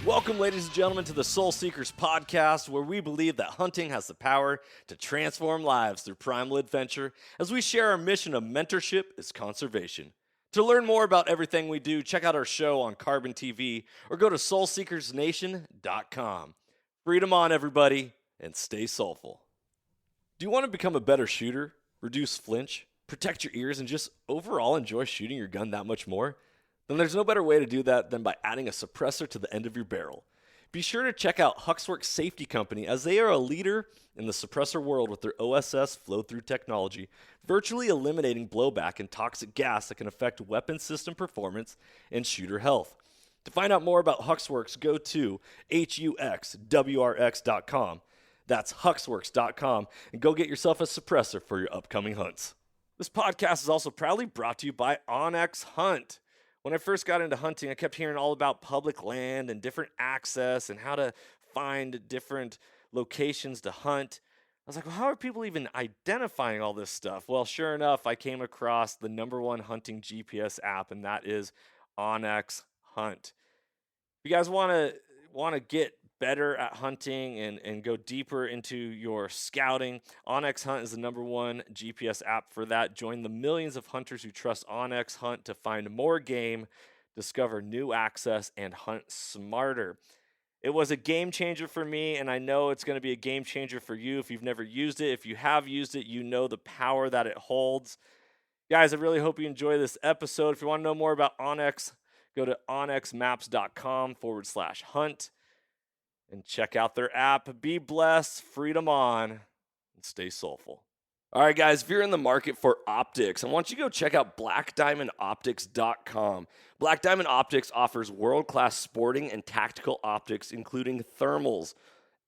Welcome, ladies and gentlemen, to the Soul Seekers podcast, where we believe that hunting has the power to transform lives through primal adventure as we share our mission of mentorship is conservation. To learn more about everything we do, check out our show on Carbon TV or go to soulseekersnation.com. Freedom on, everybody, and stay soulful. Do you want to become a better shooter, reduce flinch, protect your ears, and just overall enjoy shooting your gun that much more? Then there's no better way to do that than by adding a suppressor to the end of your barrel. Be sure to check out Huxwrx Safety Co, as they are a leader in the suppressor world with their OSS Flow-Through Technology, virtually eliminating blowback and toxic gas that can affect weapon system performance and shooter health. To find out more about Huxwrx, go to huxwrx.com. That's huxwrx.com, and go get yourself a suppressor for your upcoming hunts. This podcast is also proudly brought to you by OnX Hunt. When I first got into hunting, I kept hearing all about public land and different access and how to find different locations to hunt. I was like, well, how are people even identifying all this stuff? Well, sure enough, I came across the number one hunting GPS app, and that is OnX Hunt. If you guys want to get better at hunting and go deeper into your scouting, OnX Hunt is the number one GPS app for that. Join the millions of hunters who trust OnX Hunt to find more game, discover new access, and hunt smarter. It was a game changer for me, and I know it's going to be a game changer for you if you've never used it. If you have used it, you know the power that it holds. Guys, I really hope you enjoy this episode. If you want to know more about OnX, go to onxmaps.com/hunt. And check out their app. Be blessed, freedom on, and stay soulful. All right, guys, if you're in the market for optics, I want you to go check out blackdiamondoptics.com. Black Diamond Optics offers world-class sporting and tactical optics, including thermals,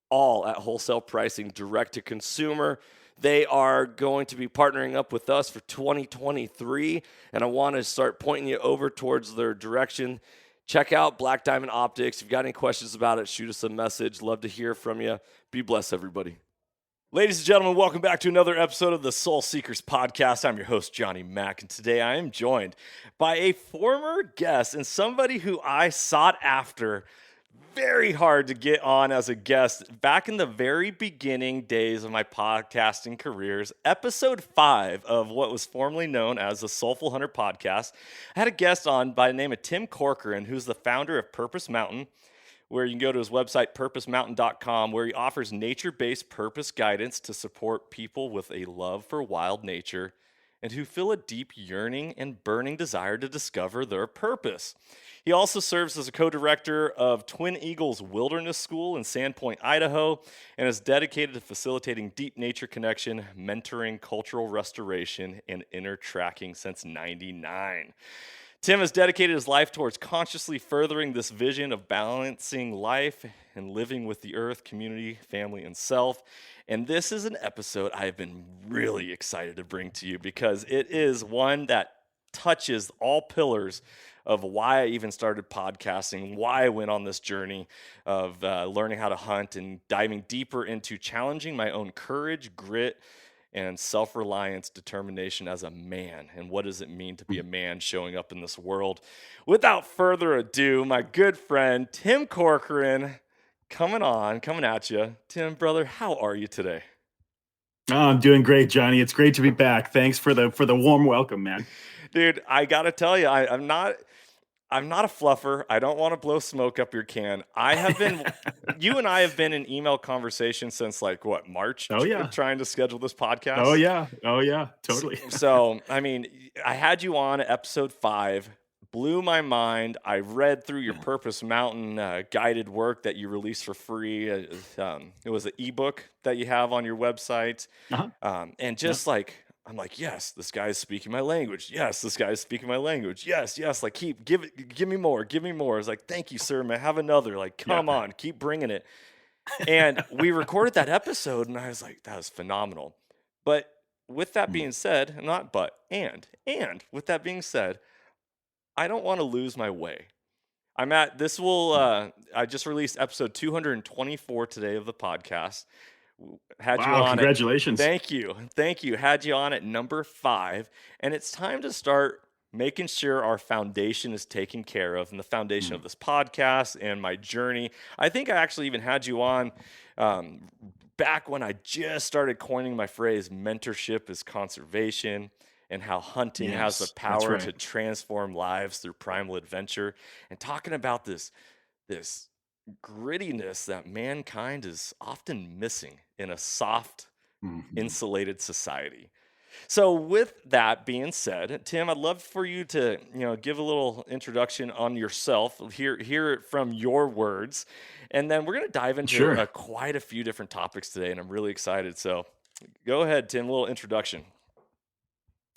all at wholesale pricing, direct to consumer. They are going to be partnering up with us for 2023, and I want to start pointing you over towards their direction. Check out Black Diamond Optics. If you've got any questions about it, shoot us a message. Love to hear from you. Be blessed, everybody. Ladies and gentlemen, welcome back to another episode of the Soul Seekers podcast. I'm your host, Johnny Mack, and today I am joined by a former guest and somebody who I sought after very hard to get on as a guest back in the very beginning days of my podcasting careers. Episode 5 of what was formerly known as the Soulful Hunter podcast. I had a guest on by the name of Tim Corcoran, who's the founder of Purpose Mountain, where you can go to his website, purposemountain.com, where he offers nature-based purpose guidance to support people with a love for wild nature and who feel a deep yearning and burning desire to discover their purpose. He also serves as a co-director of Twin Eagles Wilderness School in Sandpoint, Idaho, and is dedicated to facilitating deep nature connection, mentoring cultural restoration, and inner tracking since '99. Tim has dedicated his life towards consciously furthering this vision of balancing life and living with the earth, community, family, and self. And this is an episode I have been really excited to bring to you because it is one that touches all pillars of why I even started podcasting, why I went on this journey of learning how to hunt and diving deeper into challenging my own courage, grit, and self-reliance, determination as a man. And what does it mean to be a man showing up in this world? Without further ado, my good friend, Tim Corcoran, coming at you. Tim, brother, how are you today? Oh, I'm doing great, Johnny. It's great to be back. Thanks for the warm welcome, man. Dude, I gotta tell you, I'm not a fluffer. I don't want to blow smoke up your can. I have been, you and I have been in email conversation since March? Oh, yeah. Trying to schedule this podcast. Oh, yeah. Totally. So, I mean, I had you on episode 5, blew my mind. I read through your Purpose Mountain guided work that you released for free. It was an ebook that you have on your website. And just I'm like, yes, this guy is speaking my language. Yes, this guy is speaking my language. Yes. Like, give me more. It's like, thank you, sir. May I have another? Like, come on, keep bringing it. And we recorded that episode, and I was like, that was phenomenal. But with that being said, and with that being said, I don't want to lose my way. I just released episode 224 today of the podcast. Had you on congratulations. Thank you. Had you on at number 5, and it's time to start making sure our foundation is taken care of, and the foundation of Mm. this podcast and my journey. I think I actually even had you on um, back when I just started coining my phrase mentorship is conservation, and how hunting has the Yes, that's power right. to transform lives through primal adventure, and talking about this grittiness that mankind is often missing in a soft, Mhm. insulated society. So, with that being said, Tim, I'd love for you to, give a little introduction on yourself, hear it from your words, and then we're going to dive into Sure. quite a few different topics today, and I'm really excited. So, go ahead, Tim, a little introduction.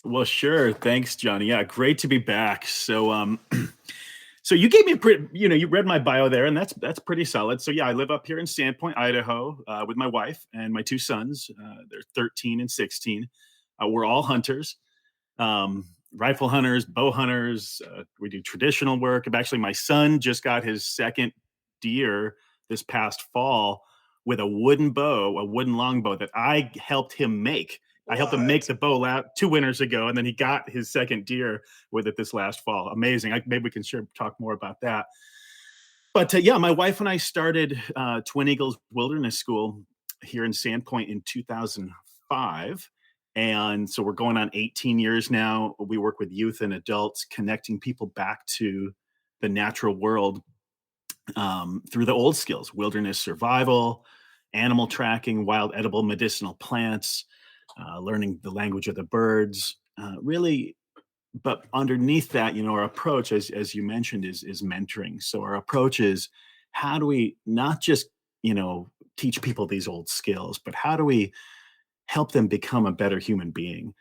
Well, sure. Thanks, Johnny. Yeah, great to be back. So you gave me a pretty, you read my bio there, and that's pretty solid. So yeah, I live up here in Sandpoint, Idaho, with my wife and my two sons. They're 13 and 16. We're all hunters, rifle hunters, bow hunters. We do traditional work. Actually, my son just got his second deer this past fall with a wooden bow, a wooden longbow that I helped him make. I helped him make What? the bow 2 winters ago, and then he got his second deer with it this last fall. Amazing. Maybe we can talk more about that. But yeah, my wife and I started Twin Eagles Wilderness School here in Sandpoint in 2005. And so we're going on 18 years now. We work with youth and adults, connecting people back to the natural world through the old skills: wilderness survival, animal tracking, wild edible medicinal plants, learning the language of the birds. Really, but underneath that, our approach, as you mentioned, is mentoring. So our approach is, how do we not just teach people these old skills, but how do we help them become a better human being?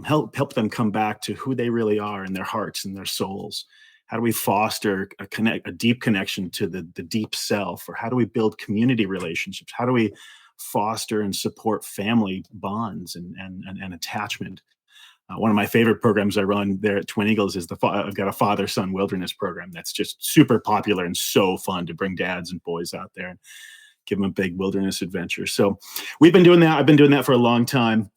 Help them come back to who they really are in their hearts and their souls. How do we foster a deep connection to the deep self? Or how do we build community relationships? How do we foster and support family bonds and attachment? One of my favorite programs I run there at Twin Eagles is I've got a father-son wilderness program that's just super popular and so fun to bring dads and boys out there and give them a big wilderness adventure. So we've been doing that. I've been doing that for a long time.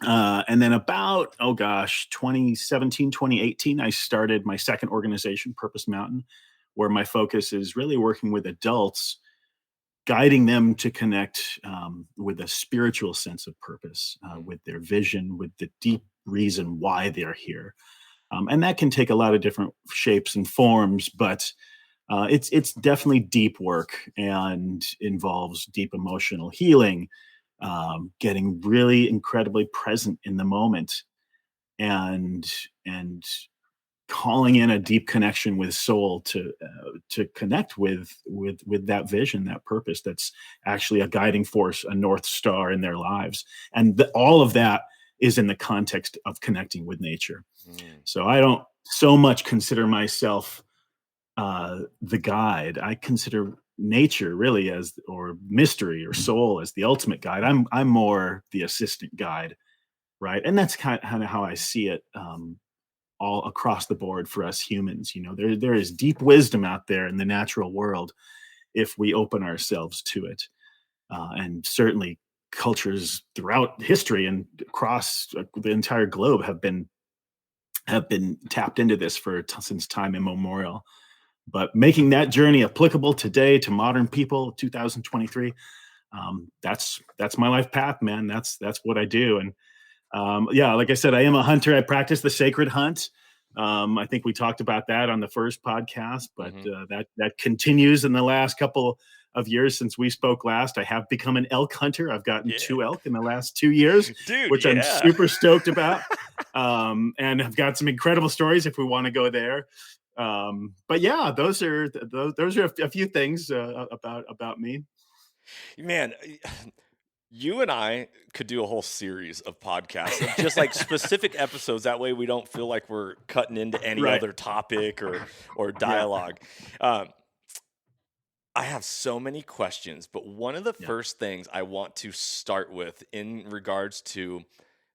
And then about, 2017, 2018, I started my second organization, Purpose Mountain, where my focus is really working with adults, guiding them to connect with a spiritual sense of purpose, with their vision, with the deep reason why they're here. And that can take a lot of different shapes and forms, but it's definitely deep work and involves deep emotional healing, getting really incredibly present in the moment, and and calling in a deep connection with soul to connect with that vision, that purpose that's actually a guiding force, a north star in their lives. And all of that is in the context of connecting with nature. Mm. So I don't so much consider myself the guide. I consider nature really as, or mystery or soul as, the ultimate guide. I'm more the assistant guide, right? And that's kind of how I see it, all across the board for us humans. There is deep wisdom out there in the natural world if we open ourselves to it. And certainly cultures throughout history and across the entire globe have been tapped into this since time immemorial. But making that journey applicable today to modern people, 2023, that's my life path, man. That's what I do. And yeah, like I said, I am a hunter. I practice the sacred hunt. I think we talked about that on the first podcast, but Hmm. that continues in the last couple of years since we spoke last. I have become an elk hunter. I've gotten Yeah. 2 elk in the last 2 years, Dude, which I'm yeah. super stoked about. And I've got some incredible stories if we want to go there. But yeah, those are a few things about me. Man, you and I could do a whole series of podcasts of just like specific episodes. That way we don't feel like we're cutting into any Right. other topic or Yeah. dialogue. Um, I have so many questions, but one of the Yeah. first things I want to start with in regards to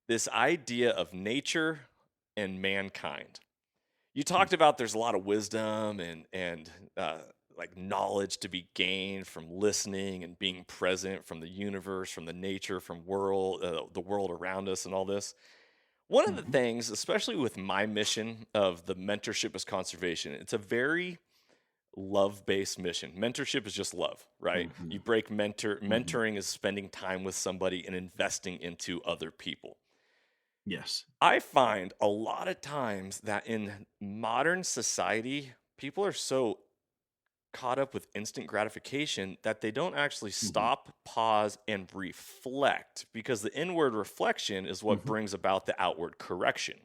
this idea of nature and mankind. You talked about there's a lot of wisdom and like knowledge to be gained from listening and being present, from the universe, from the nature, from the world around us, and all this. One of the things, especially with my mission of the mentorship as conservation, it's a very love-based mission. Mentorship is just love, right? Mm-hmm. You break mentoring is spending time with somebody and investing into other people. Yes. I find a lot of times that in modern society, people are so caught up with instant gratification that they don't actually Mm-hmm. stop, pause, and reflect, because the inward reflection is what Mm-hmm. brings about the outward correction.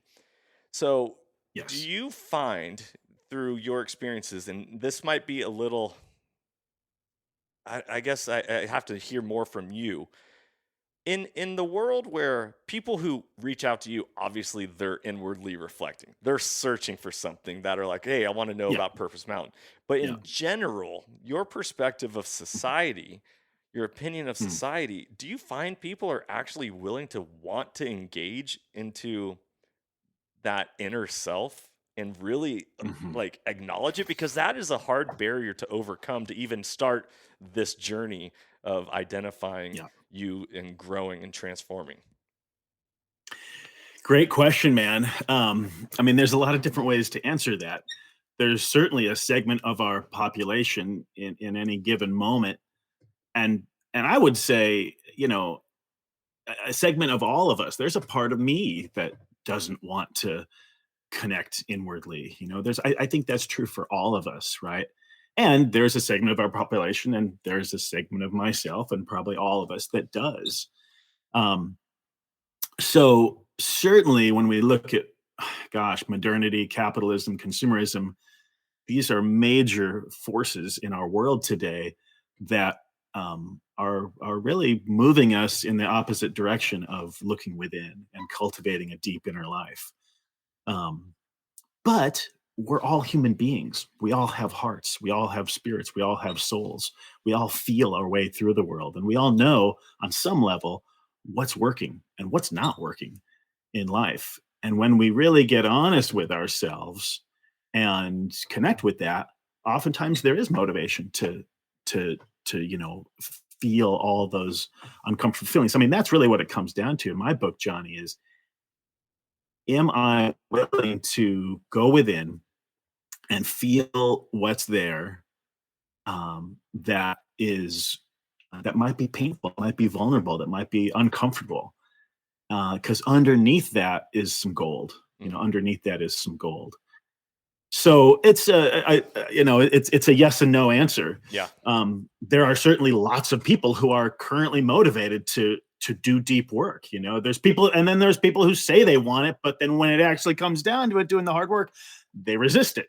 So, do Yes. you find through your experiences, and this might be a little, I guess I have to hear more from you, in the world where people who reach out to you, obviously they're inwardly reflecting, they're searching for something that are like, hey, I want to know Yeah. about Purpose Mountain. But Yeah. in general, your perspective of society, your opinion of Mm. society, do you find people are actually willing to want to engage into that inner self and really Mm-hmm. like acknowledge it? Because that is a hard barrier to overcome to even start this journey of identifying Yeah. you and growing and transforming. Great question, man. I mean, there's a lot of different ways to answer that. There's certainly a segment of our population in any given moment, and I would say, a segment of all of us. There's a part of me that doesn't want to connect inwardly. I think that's true for all of us, right? And there's a segment of our population, and there's a segment of myself, and probably all of us that does. Um, so certainly, when we look at, gosh, modernity, capitalism, consumerism, these are major forces in our world today that are really moving us in the opposite direction of looking within and cultivating a deep inner life. Um, but we're all human beings. We all have hearts. We all have spirits. We all have souls. We all feel our way through the world. And we all know on some level what's working and what's not working in life. And when we really get honest with ourselves and connect with that, oftentimes there is motivation to feel all those uncomfortable feelings. I mean, that's really what it comes down to in my book, Johnny, is, am I willing to go within and feel what's there, that might be painful, might be vulnerable, that might be uncomfortable, because underneath that is some gold. Mhm. Underneath that is some gold. So it's a yes and no answer. Yeah. There are certainly lots of people who are currently motivated to do deep work. There's people, and then there's people who say they want it, but then when it actually comes down to it, doing the hard work, they resist it.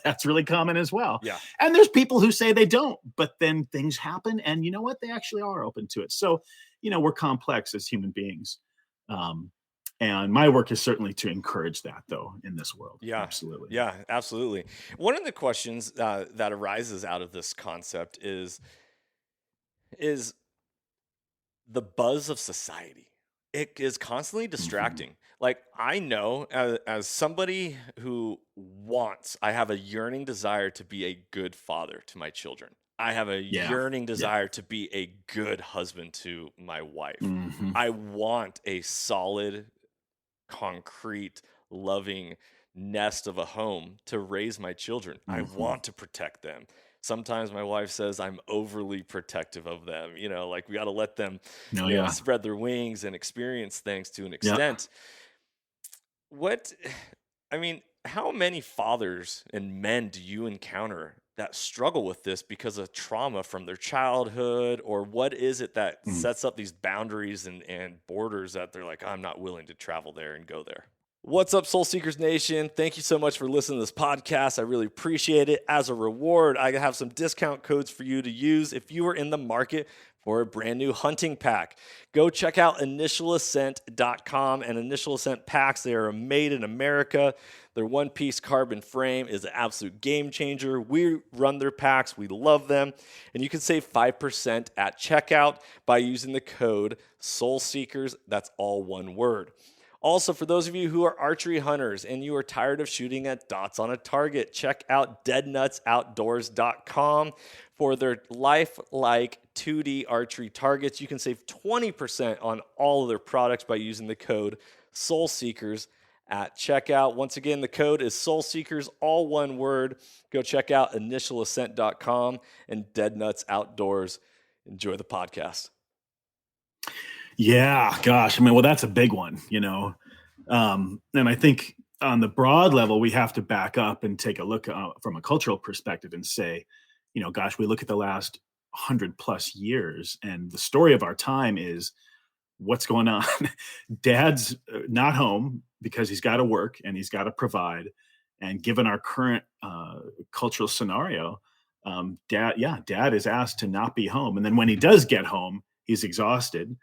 That's really common as well. Yeah. And there's people who say they don't, but then things happen, and you know what? They actually are open to it. So, we're complex as human beings. And my work is certainly to encourage that, though, in this world. Yeah. Absolutely. Yeah, absolutely. One of the questions that arises out of this concept is the buzz of society. It is constantly Mhm. distracting. Like, I know as somebody who I have a yearning desire to be a good father to my children. I have a Yeah. yearning Yeah. desire to be a good husband to my wife. Mhm. I want a solid, concrete, loving nest of a home to raise my children. I Mhm. want to protect them. Sometimes my wife says I'm overly protective of them. Like we got to let them, Oh, yeah. spread their wings and experience things to an Yeah. extent. What, I mean, how many fathers and men do you encounter that struggle with this because of trauma from their childhood? Or what is it that Mm. sets up these boundaries and borders that they're like, I'm not willing to travel there and go there? What's up, Soul Seekers Nation? Thank you so much for listening to this podcast. I really appreciate it. As a reward, I have some discount codes for you to use if you are in the market for a brand new hunting pack. Go check out initialascent.com and Initial Ascent packs. They are made in America. Their one-piece carbon frame is an absolute game changer. We run their packs. We love them. And you can save 5% at checkout by using the code SOULSEEKERS. That's all one word. Also, for those of you who are archery hunters and you are tired of shooting at dots on a target, check out deadnutsoutdoors.com for their lifelike 2D archery targets. You can save 20% on all of their products by using the code Soul Seekers at checkout. Once again, the code is Soul Seekers, all one word. Go check out initialascent.com and Dead Nuts Outdoors. Enjoy the podcast. Yeah, gosh. I mean, well, that's a big one, and I think on the broad level, we have to back up and take a look from a cultural perspective and say, gosh, we look at the last 100+ years, and the story of our time is what's going on. Dad's not home because he's got to work and he's got to provide. And given our current cultural scenario, dad is asked to not be home. And then when he does get home, he's exhausted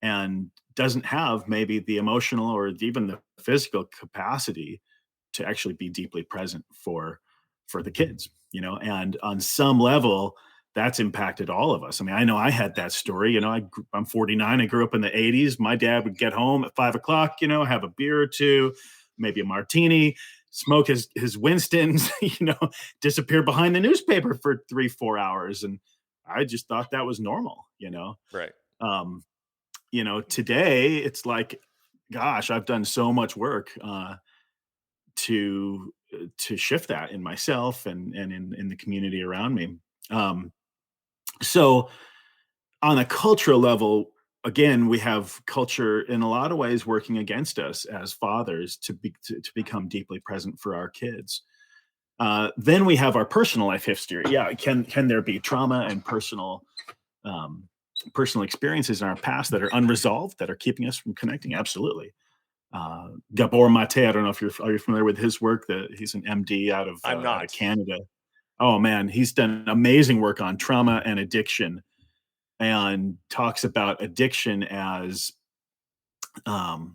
and doesn't have maybe the emotional or even the physical capacity to actually be deeply present for the kids, and on some level that's impacted all of us. I mean, I know I had that story, I'm 49. I grew up in the 80s. My dad would get home at 5 o'clock, have a beer or two, maybe a martini, smoke his Winstons, disappear behind the newspaper for 3-4 hours. And I just thought that was normal, Right. Today it's like, gosh, I've done so much work to shift that in myself and in the community around me. So on a cultural level, again, we have culture in a lot of ways working against us as fathers to become deeply present for our kids. Then we have our personal life history. Yeah, can there be trauma and personal experiences in our past that are unresolved, that are keeping us from connecting? Absolutely. Gabor Mate, I don't know if are you familiar with his work? He's an MD out of Canada. Oh man, he's done amazing work on trauma and addiction, and talks about addiction as a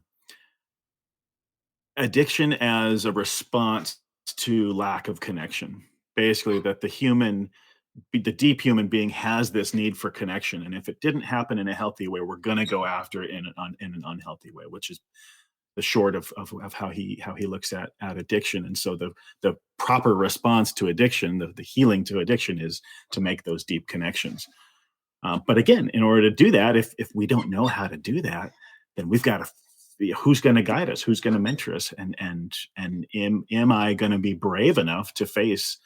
response to lack of connection. Basically, that the deep human being has this need for connection, and if it didn't happen in a healthy way, we're going to go after it in an unhealthy way, which is the short of how he looks at addiction. And so the proper response to addiction, the healing to addiction, is to make those deep connections. But again, in order to do that, if we don't know how to do that, then we've got to, who's going to guide us, who's going to mentor us, and am I going to be brave enough to face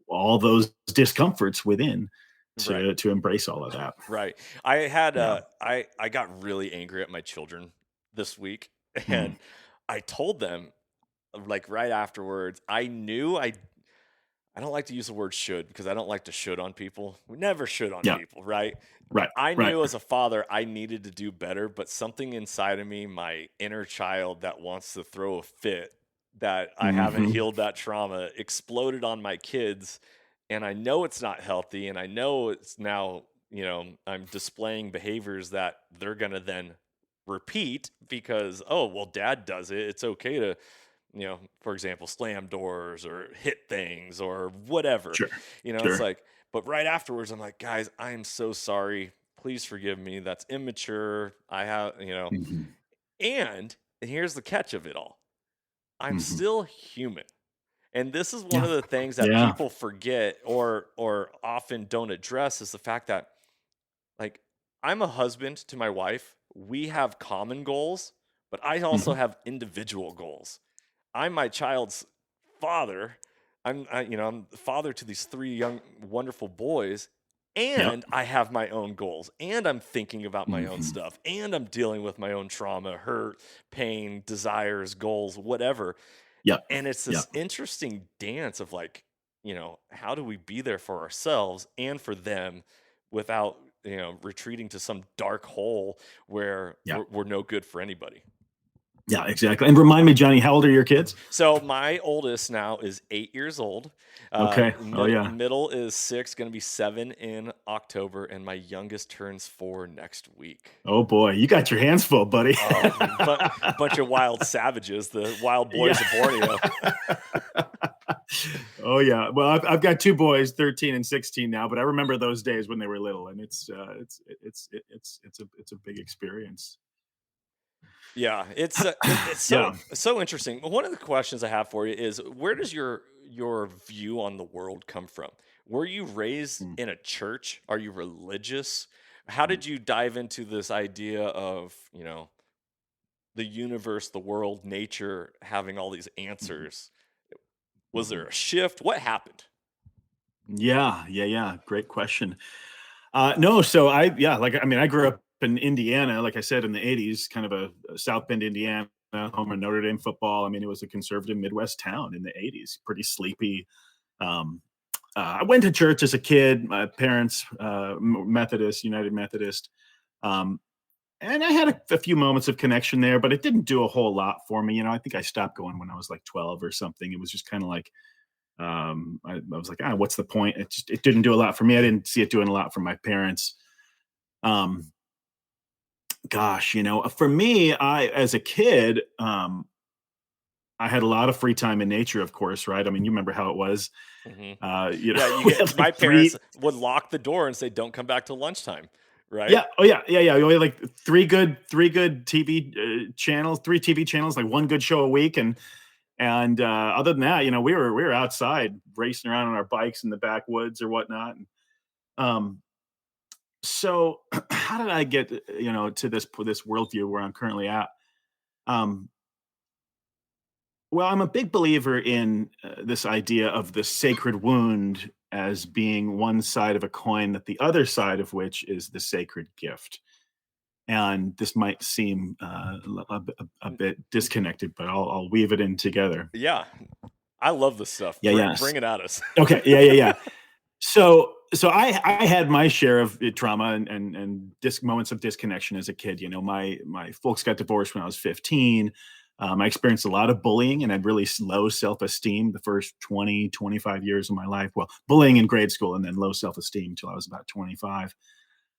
all those discomforts within to embrace all of that? Right. I had I got really angry at my children this week, and I told them, like, right afterwards, I knew I don't like to use the word should, because I don't like to should on people. We never should on people, right? Right. I knew as a father I needed to do better, but something inside of me, my inner child that wants to throw a fit, that I haven't healed that trauma, exploded on my kids. And I know it's not healthy, and I know it's now, I'm displaying behaviors that they're going to then repeat because, oh, well, dad does it. It's okay to, for example, slam doors or hit things or whatever. Sure. It's like, but right afterwards, I'm like, guys, I am so sorry. Please forgive me. That's immature. I have, and here's the catch of it all. I'm still human. And this is one of the things that people forget or often don't address, is the fact that, like, I'm a husband to my wife. We have common goals, but I also have individual goals. I'm my child's father. I'm the father to these 3 young, wonderful boys, and I have my own goals, and I'm thinking about my own stuff, and I'm dealing with my own trauma, hurt, pain, desires, goals, whatever. Yeah. And it's this interesting dance of, like, how do we be there for ourselves and for them without, retreating to some dark hole where we're no good for anybody. Yeah, exactly. And remind me, Johnny, how old are your kids? So my oldest now is 8 years old. Okay. Middle is 6, going to be 7 in October, and my youngest turns 4 next week. Oh boy, you got your hands full, buddy. Bunch of wild savages, the wild boys of Borneo. Oh yeah. Well, I've got 2 boys, 13 and 16 now, but I remember those days when they were little, and it's a big experience. Yeah, it's so interesting. One of the questions I have for you is, where does your view on the world come from? Were you raised in a church? Are you religious? How did you dive into this idea of, the universe, the world, nature having all these Mhm. answers. Was there Mhm. a shift? What happened? Yeah. Great question. No, so I grew up in Indiana, like I said, in the 80s, kind of a South Bend, Indiana, home of Notre Dame football. I mean, it was a conservative Midwest town in the 80s, pretty sleepy. Um, I went to church as a kid. My parents, Methodist, United Methodist. Um, and I had a few moments of connection there, but it didn't do a whole lot for me. I think I stopped going when I was like 12 or something. It was just kind of like, I was like, what's the point? It didn't do a lot for me. I didn't see it doing a lot for my parents. Um, for me, as a kid, I had a lot of free time in nature, of course, right? I mean, you remember how it was. Hmm. Yeah, We you had get my like parents three. would lock the door and say, "Don't come back till lunchtime," right? Yeah. Oh yeah. We had like three good TV channels, three TV channels, like one good show a week, and other than that, we were outside racing around on our bikes in the backwoods or whatnot. And, um, so how did I get to this worldview where I'm currently at? Um, Well, I'm a big believer in this idea of the sacred wound as being one side of a coin, that the other side of which is the sacred gift. And this might seem a N- bit disconnected, but I'll weave it in together. Yeah, I love this stuff. Yeah, yes. Bring it at us. Okay. Yeah. So I had my share of trauma and moments of disconnection as a kid. My folks got divorced when I was 15. I experienced a lot of bullying and had really low self-esteem the first 20, 25 years of my life. Well, bullying in grade school and then low self-esteem until I was about 25.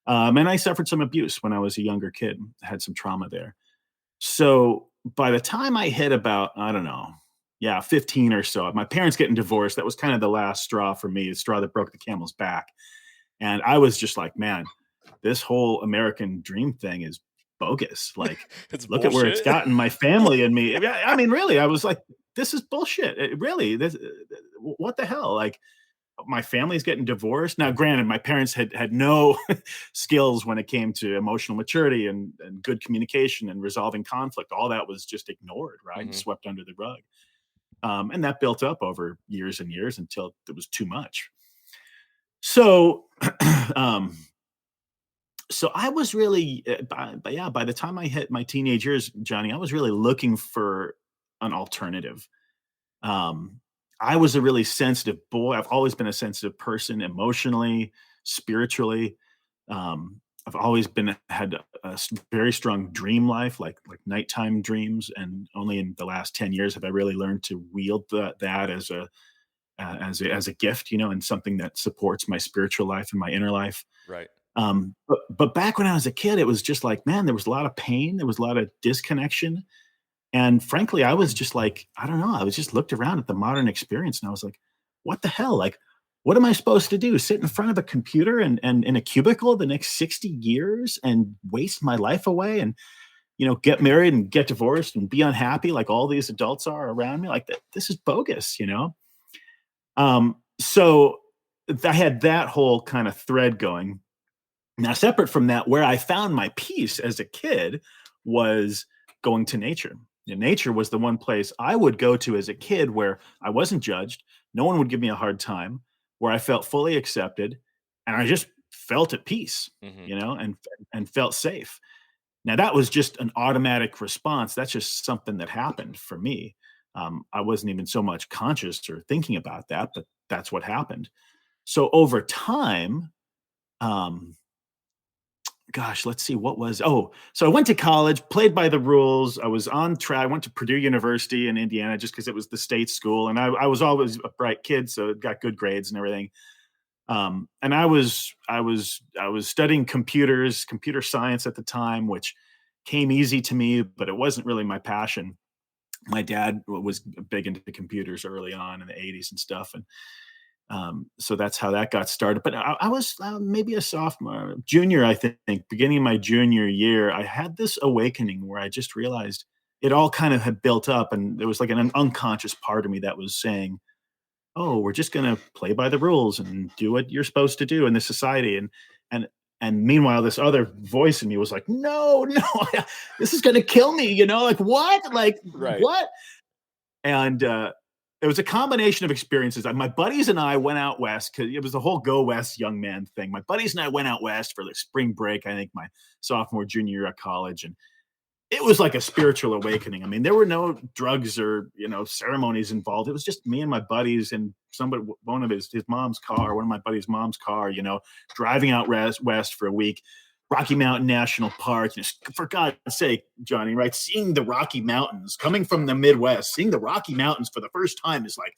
And I suffered some abuse when I was a younger kid. I had some trauma there. So by the time I hit about, I don't know, yeah, 15 or so, my parents getting divorced, that was kind of the last straw for me, the straw that broke the camel's back. And I was just like, man, this whole American dream thing is bogus. Like, It's look at where it's bullshit. gotten my family and me. I mean, really, I was like, this is bullshit. Really, what the hell? Like, my family's getting divorced. Now, granted, my parents had no skills when it came to emotional maturity and good communication and resolving conflict. All that was just ignored, right? And Hmm. swept under the rug. And that built up over years and years until it was too much. So, um, so I was really, by the time I hit my teenage years, Johnny, I was really looking for an alternative. Um, I was a really sensitive boy. I've always been a sensitive person emotionally, spiritually. I've always had a very strong dream life, like nighttime dreams, and only in the last 10 years have I really learned to wield that as a gift, and something that supports my spiritual life and my inner life. Right. But back when I was a kid, it was just like, man, there was a lot of pain, there was a lot of disconnection, and frankly, I was just like, I don't know, I was just looked around at the modern experience and I was like, what the hell? Like, what am I supposed to do? Sit in front of a computer and in a cubicle the next 60 years and waste my life away and, get married and get divorced and be unhappy like all these adults are around me? Like, this is bogus. So I had that whole kind of thread going. Now, separate from that, where I found my peace as a kid was going to nature. Nature was the one place I would go to as a kid where I wasn't judged, no one would give me a hard time, where I felt fully accepted, and I just felt at peace, Hmm. and felt safe. Now, that was just an automatic response. That's just something that happened for me. I wasn't even so much conscious or thinking about that, but that's what happened. So over time, um, gosh, let's see, so I went to college, played by the rules. I was on track. I went to Purdue University in Indiana just because it was the state school, and I was always a bright kid, so got good grades and everything. And I was studying computer science at the time, which came easy to me, but it wasn't really my passion. My dad was big into computers early on in the 80s and stuff, and so that's how that got started. But I was maybe a sophomore, junior, I think, beginning of my junior year, I had this awakening where I just realized it all kind of had built up, and there was like an unconscious part of me that was saying, "Oh, we're just going to play by the rules and do what you're supposed to do in this society." And And meanwhile, this other voice in me was like, no, no, this is going to kill me. Like what? Like Right. what? And it was a combination of experiences. My buddies and I went out west because it was the whole go west young man thing. My buddies and I went out west for like spring break, I think my sophomore, junior year at college. And it was like a spiritual awakening. I mean, there were no drugs or, ceremonies involved. It was just me and my buddies and one of his mom's car, one of my buddy's mom's car, driving out west for a week. Rocky Mountain National Park, for God's sake, Johnny, right? Seeing the Rocky Mountains, coming from the Midwest, seeing the Rocky Mountains for the first time is like,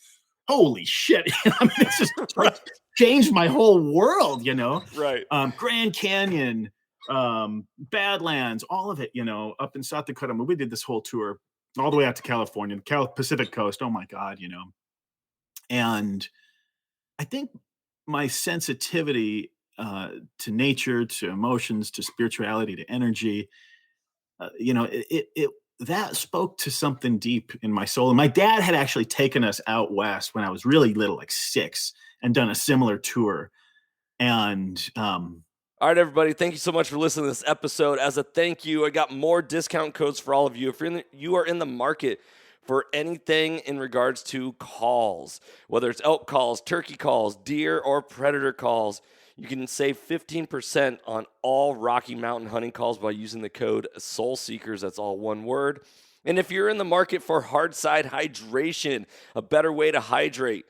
holy shit. I mean, it's just changed my whole world, Right. Grand Canyon, Badlands, all of it, up in South Dakota. I mean, we did this whole tour all the way out to California, the Pacific Coast. Oh my God, and I think my sensitivity to nature, to emotions, to spirituality, to energy, it that spoke to something deep in my soul. And my dad had actually taken us out west when I was really little, like 6, and done a similar tour. And all right, everybody, thank you so much for listening to this episode. As a thank you, I got more discount codes for all of you. If you are in the market for anything in regards to calls, whether it's elk calls, turkey calls, deer or predator calls, you can save 15% on all Rocky Mountain hunting calls by using the code SOULSEEKERS. That's all one word. And if you're in the market for hard side hydration, a better way to hydrate,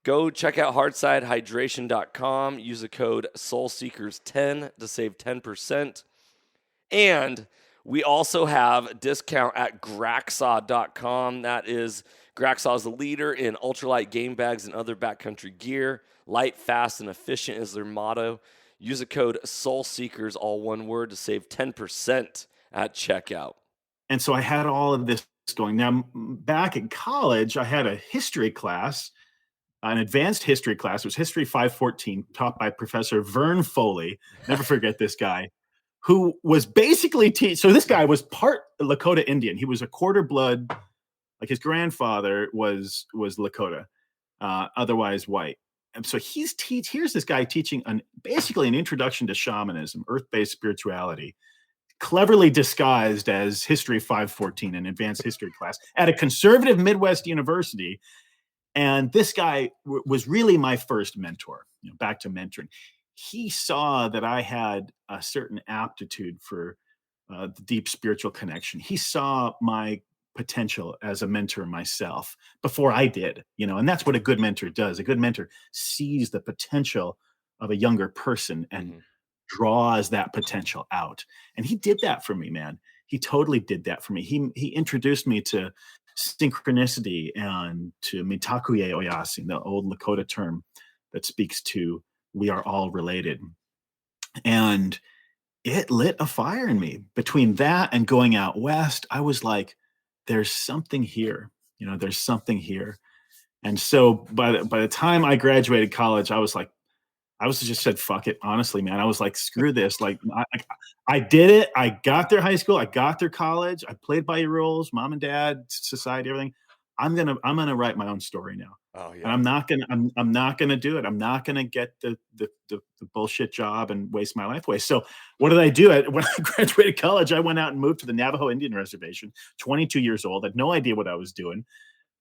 go check out hardsidehydration.com. Use the code SOULSEEKERS10 to save 10%. And we also have a discount at Graxaw.com. That is, Graxaw is the leader in ultralight game bags and other backcountry gear. Light, fast, and efficient is their motto. Use the code SOULSEEKERS, all one word, to save 10% at checkout. And so I had all of this going. Now, back in college, I had a history class, an advanced history class. It was History 514, taught by Professor Vern Foley. Never forget this guy, who was basically so this guy was part Lakota Indian. He was a quarter blood, like his grandfather was Lakota, otherwise white. And so here's this guy teaching basically an introduction to shamanism, earth-based spirituality, cleverly disguised as History 514, an advanced history class at a conservative Midwest university. And this guy was really my first mentor, back to mentoring. He saw that I had a certain aptitude for the deep spiritual connection. He saw my potential as a mentor myself before I did, and that's what a good mentor does. A good mentor sees the potential of a younger person and draws that potential out. And he did that for me, man. He totally did that for me. He introduced me to synchronicity and to mitakuye oyasi, the old Lakota term that speaks to we are all related. And it lit a fire in me. Between that and going out west, I was like, there's something here, there's something here. And so by the time I graduated college, I was just said, fuck it. Honestly, man, I was like, screw this. Like I did it. I got through high school. I got through college. I played by your rules, mom and dad, society, everything. I'm going to write my own story now. Oh yeah. And I'm not going to do it. I'm not going to get the bullshit job and waste my life away. So what did I do? When I graduated college, I went out and moved to the Navajo Indian Reservation, 22 years old. I had no idea what I was doing.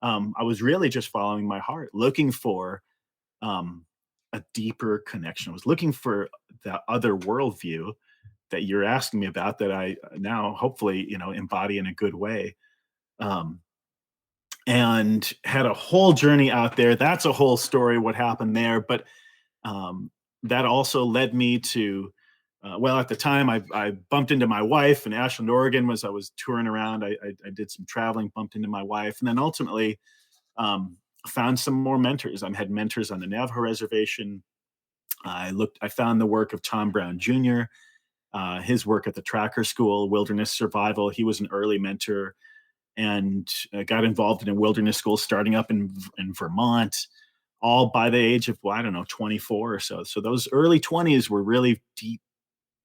I was really just following my heart, looking for a deeper connection. I was looking for the other worldview that you're asking me about that I now hopefully, embody in a good way. And had a whole journey out there. That's a whole story, what happened there. But that also led me to, at the time I bumped into my wife in Ashland, Oregon. I was touring around. I did some traveling, bumped into my wife. And then ultimately found some more mentors. I had mentors on the Navajo Reservation. I found the work of Tom Brown Jr., his work at the Tracker School, Wilderness Survival. He was an early mentor, and got involved in a wilderness school starting up in Vermont, all by the age of, 24 or so. So those early 20s were really deep,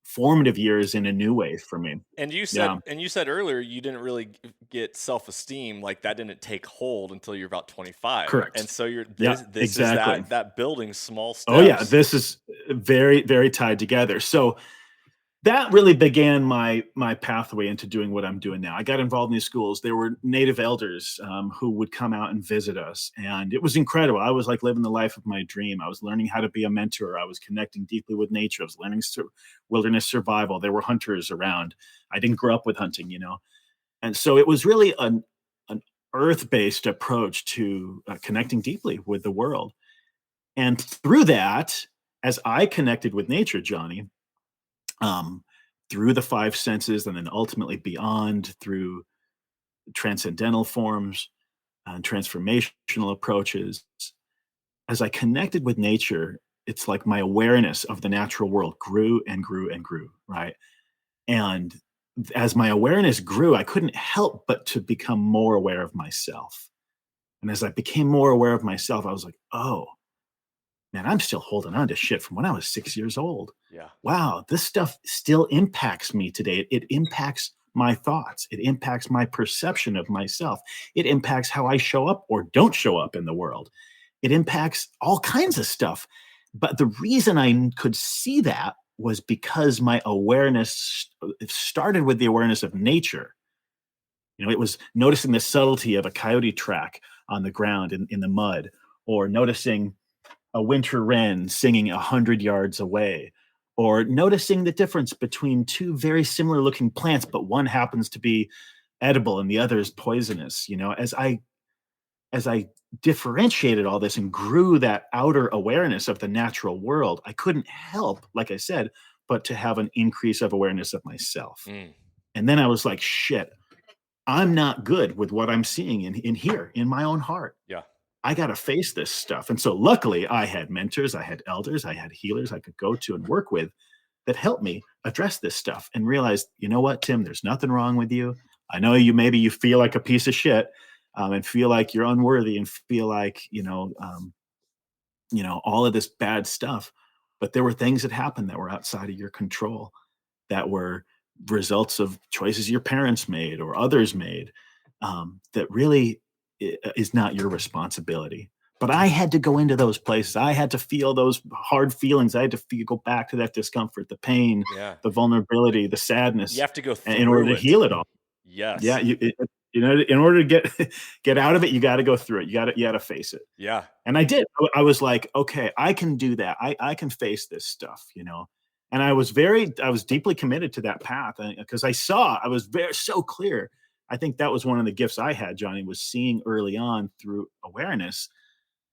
formative years in a new way for me. And you said earlier you didn't really get self-esteem, like that didn't take hold until you're about 25. Correct. And so this exactly. is that building small steps. Oh yeah, this is very, very tied together. So that really began my pathway into doing what I'm doing now. I got involved in these schools. There were native elders who would come out and visit us, and it was incredible. I was like living the life of my dream. I was learning how to be a mentor. I was connecting deeply with nature. I was learning wilderness survival. There were hunters around. I didn't grow up with hunting, and so it was really an earth-based approach to connecting deeply with the world. And through that, as I connected with nature, Johnny, um, through the five senses, and then ultimately beyond through transcendental forms and transformational approaches. As I connected with nature, it's like my awareness of the natural world grew and grew and grew, right? And as my awareness grew, I couldn't help but to become more aware of myself. And as I became more aware of myself, I was like, oh, man, I'm still holding on to shit from when I was 6 years old. Yeah. Wow, this stuff still impacts me today. It impacts my thoughts. It impacts my perception of myself. It impacts how I show up or don't show up in the world. It impacts all kinds of stuff. But the reason I could see that was because my awareness it started with the awareness of nature. It was noticing the subtlety of a coyote track on the ground in the mud, or noticing a winter wren singing 100 yards away, or noticing the difference between two very similar looking plants, but one happens to be edible and the other is poisonous. As I differentiated all this and grew that outer awareness of the natural world, I couldn't help, like I said, but to have an increase of awareness of myself. Mm. And then I was like, shit, I'm not good with what I'm seeing in here in my own heart. Yeah. I got to face this stuff. And so luckily I had mentors, I had elders, I had healers I could go to and work with that helped me address this stuff and realize, you know what, Tim, there's nothing wrong with you. I know maybe you feel like a piece of shit, and feel like you're unworthy and feel like, all of this bad stuff. But there were things that happened that were outside of your control, that were results of choices your parents made or others made, that really is not your responsibility. But I had to go into those places. I had to feel those hard feelings. I had to go back to that discomfort, the pain, Yeah. the vulnerability, the You sadness, have to go in order through to it. heal it all. Yeah, Yes. in order to get out of it, you got to go through it. You got to face it. Yeah. And I did. I was like, okay, I can do that. I can face this stuff. And I was deeply committed to that path because I was so clear. I think that was one of the gifts I had, Johnny, was seeing early on through awareness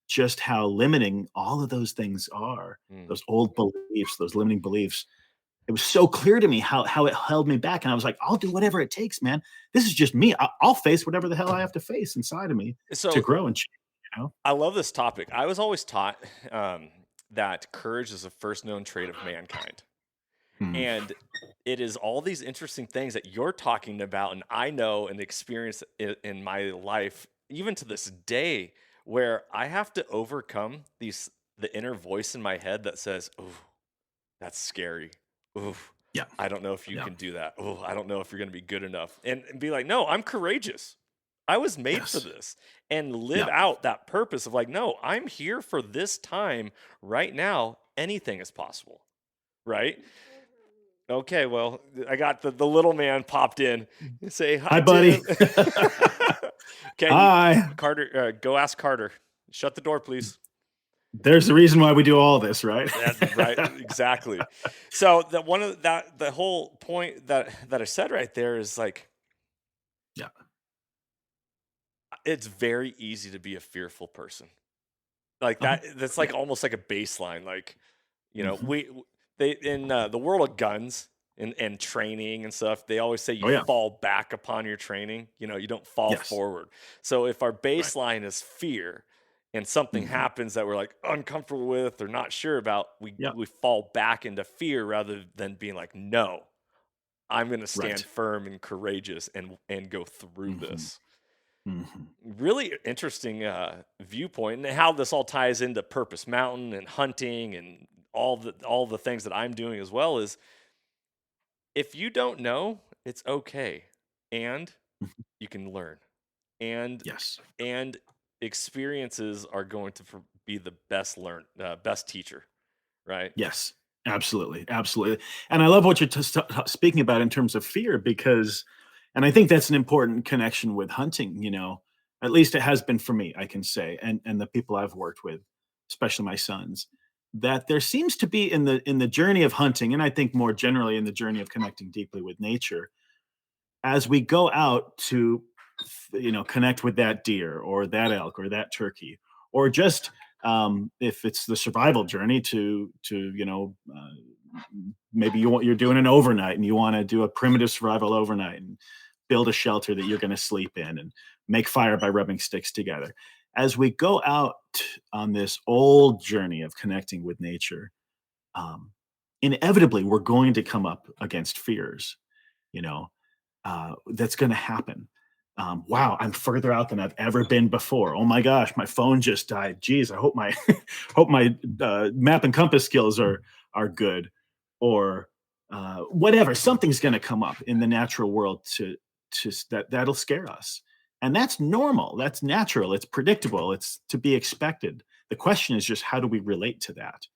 just how limiting all of those things are, Mm. those old beliefs, those limiting beliefs. It was so clear to me how it held me back. And I was like, I'll do whatever it takes, man. This is just me. I'll face whatever the hell I have to face inside of me to So grow and change. I love this topic. I was always taught that courage is the first known trait of mankind. Hmm. And it is all these interesting things that you're talking about, and I know and experience in my life, even to this day, where I have to overcome the inner voice in my head that says, "Oh, that's scary. Oh, Yeah. I don't know if you Yeah. can do that. Oh, I don't know if you're going to be good enough." And be like, "No, I'm courageous. I was made for Yes. this," and live Yeah. out that purpose of like, "No, I'm here for this time right now. Anything is possible." Right? Okay, well, I got the little man popped in. Say hi, Hi, buddy. Tim. Okay, Hi. Carter, go ask Carter. Shut the door, please. There's the reason why we do all this, right? That's right, exactly. So that one of that the whole point that I said right there is like Yeah. it's very easy to be a fearful person. Like Uh-huh. that's Yeah. like almost like a baseline. Like Mhm. they in the world of guns and training and stuff, they always say you Oh, yeah. fall back upon your training. You don't fall Yes. forward. So if our Right. baseline is fear and something Mhm. happens that we're like uncomfortable with or not sure about, we Yeah. we fall back into fear rather than being like, no, I'm going to stand Right. firm and courageous and go through Mhm. this. Mhm. Really interesting viewpoint, and how this all ties into Purpose Mountain and hunting and all the things that I'm doing as well is if you don't know, it's okay, and Mhm. you can learn, and Yes. and experiences are going to be the best teacher, right? Yes, absolutely, absolutely. And I love what you're speaking about in terms of fear, because, and I think that's an important connection with hunting. At least it has been for me. I can say, and the people I've worked with, especially my sons, that there seems to be in the journey of hunting, and I think more generally in the journey of connecting deeply with nature, as we go out to connect with that deer or that elk or that turkey, or just if it's the survival journey to maybe you're doing an overnight and you want to do a primitive survival overnight and build a shelter that you're going to sleep in and make fire by rubbing sticks together. As we go out on this old journey of connecting with nature, um, inevitably we're going to come up against fears. you know that's going to happen. Wow, I'm further out than I've ever been before. Oh my gosh, my phone just died. Geez, I hope my hope my map and compass skills are good, or whatever. Something's going to come up in the natural world that'll scare us, and that's normal. That's natural. It's predictable. It's to be expected. The question is just how do we relate to that?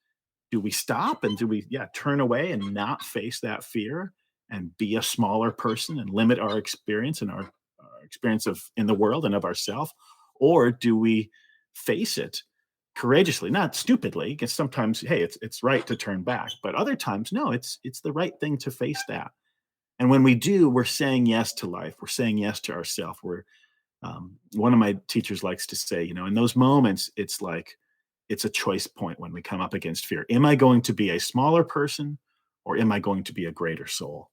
Do we stop and do we turn away and not face that fear and be a smaller person and limit our experience and our experience of in the world and of ourselves, or do we face it courageously, not stupidly, because sometimes hey, it's right to turn back, but other times no, it's the right thing to face that. And when we do, we're saying yes to life, we're saying yes to ourselves. We're One of my teachers likes to say, in those moments, it's like it's a choice point when we come up against fear. Am I going to be a smaller person, or am I going to be a greater soul?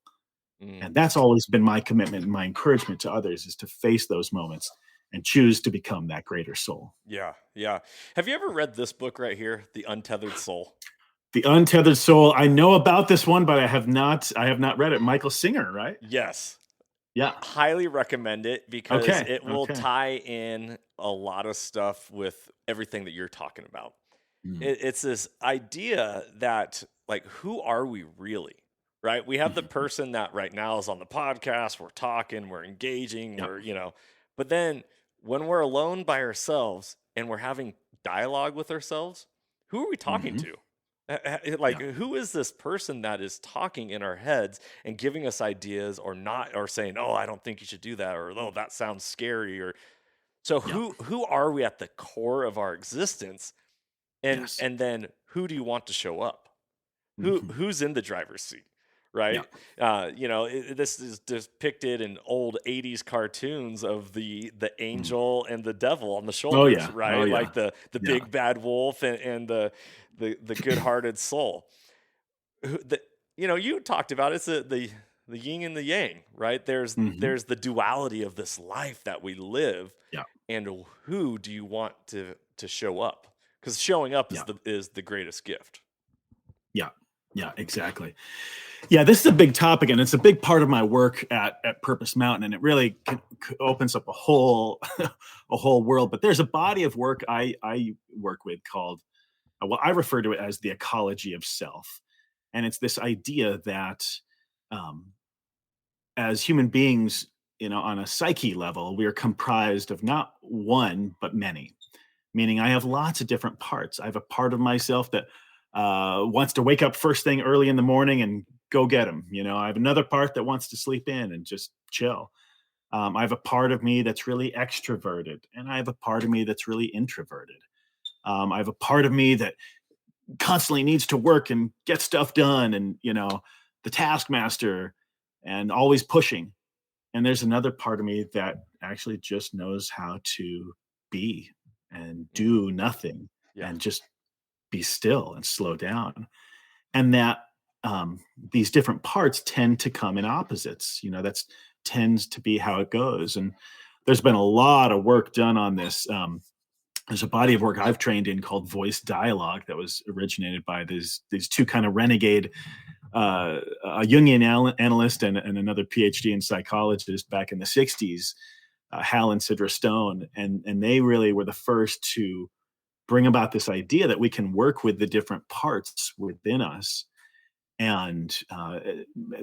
Mm. And that's always been my commitment and my encouragement to others, is to face those moments and choose to become that greater soul. Yeah, yeah. Have you ever read this book right here, The Untethered Soul? The Untethered Soul. I know about this one, but I have not read it. Michael Singer, right? Yes. Yeah. Highly recommend it because Okay. it will Okay. tie in a lot of stuff with everything that you're talking about. Mm. It's this idea that, like, who are we really? Right? We have the Mhm. person that right now is on the podcast, we're talking, we're engaging, Yep. but then when we're alone by ourselves and we're having dialogue with ourselves, who are we talking Mhm. to? Like, Yeah. who is this person that is talking in our heads and giving us ideas, or not, or saying, "Oh, I don't think you should do that," or "Oh, that sounds scary," or so Yeah. who are we at the core of our existence? And Yes. and then who do you want to show up? Mhm. Who's in the driver's seat, Yeah. right? This is depicted in old '80s cartoons of the Mm. angel and the devil on the Oh shoulders, yeah. Oh right? yeah. Like the Yeah. big bad wolf and the good-hearted soul. Who- The, you talked about it's the yin and the yang, right? Mhm. There's the duality of this life that we live, Yeah. and who do you want to show up? Because showing up Yeah. is the greatest gift. Yeah. Yeah, exactly. Yeah, this is a big topic, and it's a big part of my work at Purpose Mountain, and it really opens up a whole a whole world. But there's a body of work I work with called, well, I refer to it as the ecology of self, and it's this idea that um, as human beings, on a psyche level, we are comprised of not one but many. Meaning, I have lots of different parts. I have a part of myself that wants to wake up first thing early in the morning and go get them. I have another part that wants to sleep in and just chill. I have a part of me that's really extroverted, and I have a part of me that's really introverted. I have a part of me that constantly needs to work and get stuff done, and the taskmaster, and always pushing. And there's another part of me that actually just knows how to be and Mm, do nothing yeah. and just be still and slow down. And that these different parts tend to come in opposites. That's tends to be how it goes. And there's been a lot of work done on this. There's a body of work I've trained in called voice dialogue that was originated by these two kind of renegade, a Jungian analyst and another PhD in psychologist back in the 60s, Hal and Sidra Stone. And they really were the first to bring about this idea that we can work with the different parts within us. And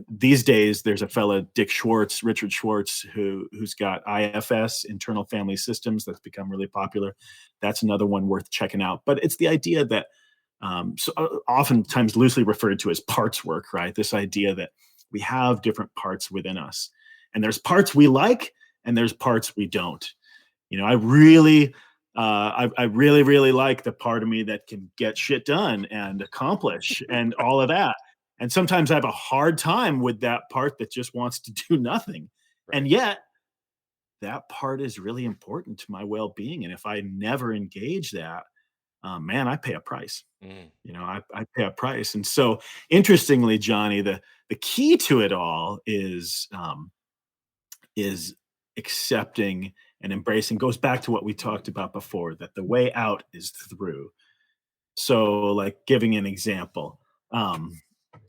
these days, there's a fellow, Richard Schwartz, who's got IFS, internal family systems, that's become really popular. That's another one worth checking out. But it's the idea that So oftentimes loosely referred to as parts work, right? This idea that we have different parts within us, and there's parts we like, and there's parts we don't. I really like the part of me that can get shit done and accomplish and all of that. And sometimes I have a hard time with that part that just wants to do nothing. Right. And yet, that part is really important to my well-being. And if I never engage that, man, I pay a price. I pay a price. And so, interestingly, Johnny, the key to it all is accepting and embracing. Goes back to what we talked about before, that the way out is through. So, like, giving an example,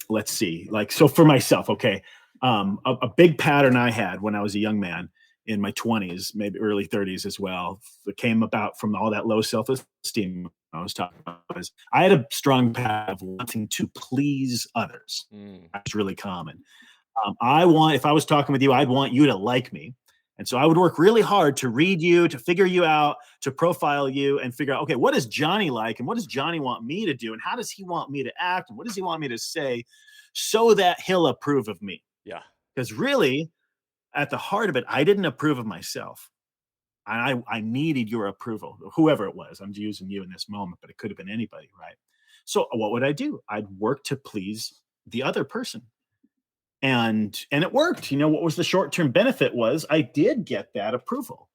let's see, like, so for myself, okay, a big pattern I had when I was a young man in my 20s, maybe early 30s as well, that came about from all that low self-esteem I was talking about, is I had a strong pattern of wanting to please others. That's really common. If I was talking with you, I'd want you to like me. And so I would work really hard to read you, to figure you out, to profile you and figure out, okay, what does Johnny like? And what does Johnny want me to do? And how does he want me to act? And what does he want me to say so that he'll approve of me? Yeah. Because really, at the heart of it, I didn't approve of myself. I needed your approval, whoever it was. I'm using you in this moment, but it could have been anybody, right? So what would I do? I'd work to please the other person. And it worked. What was the short-term benefit was I did get that approval.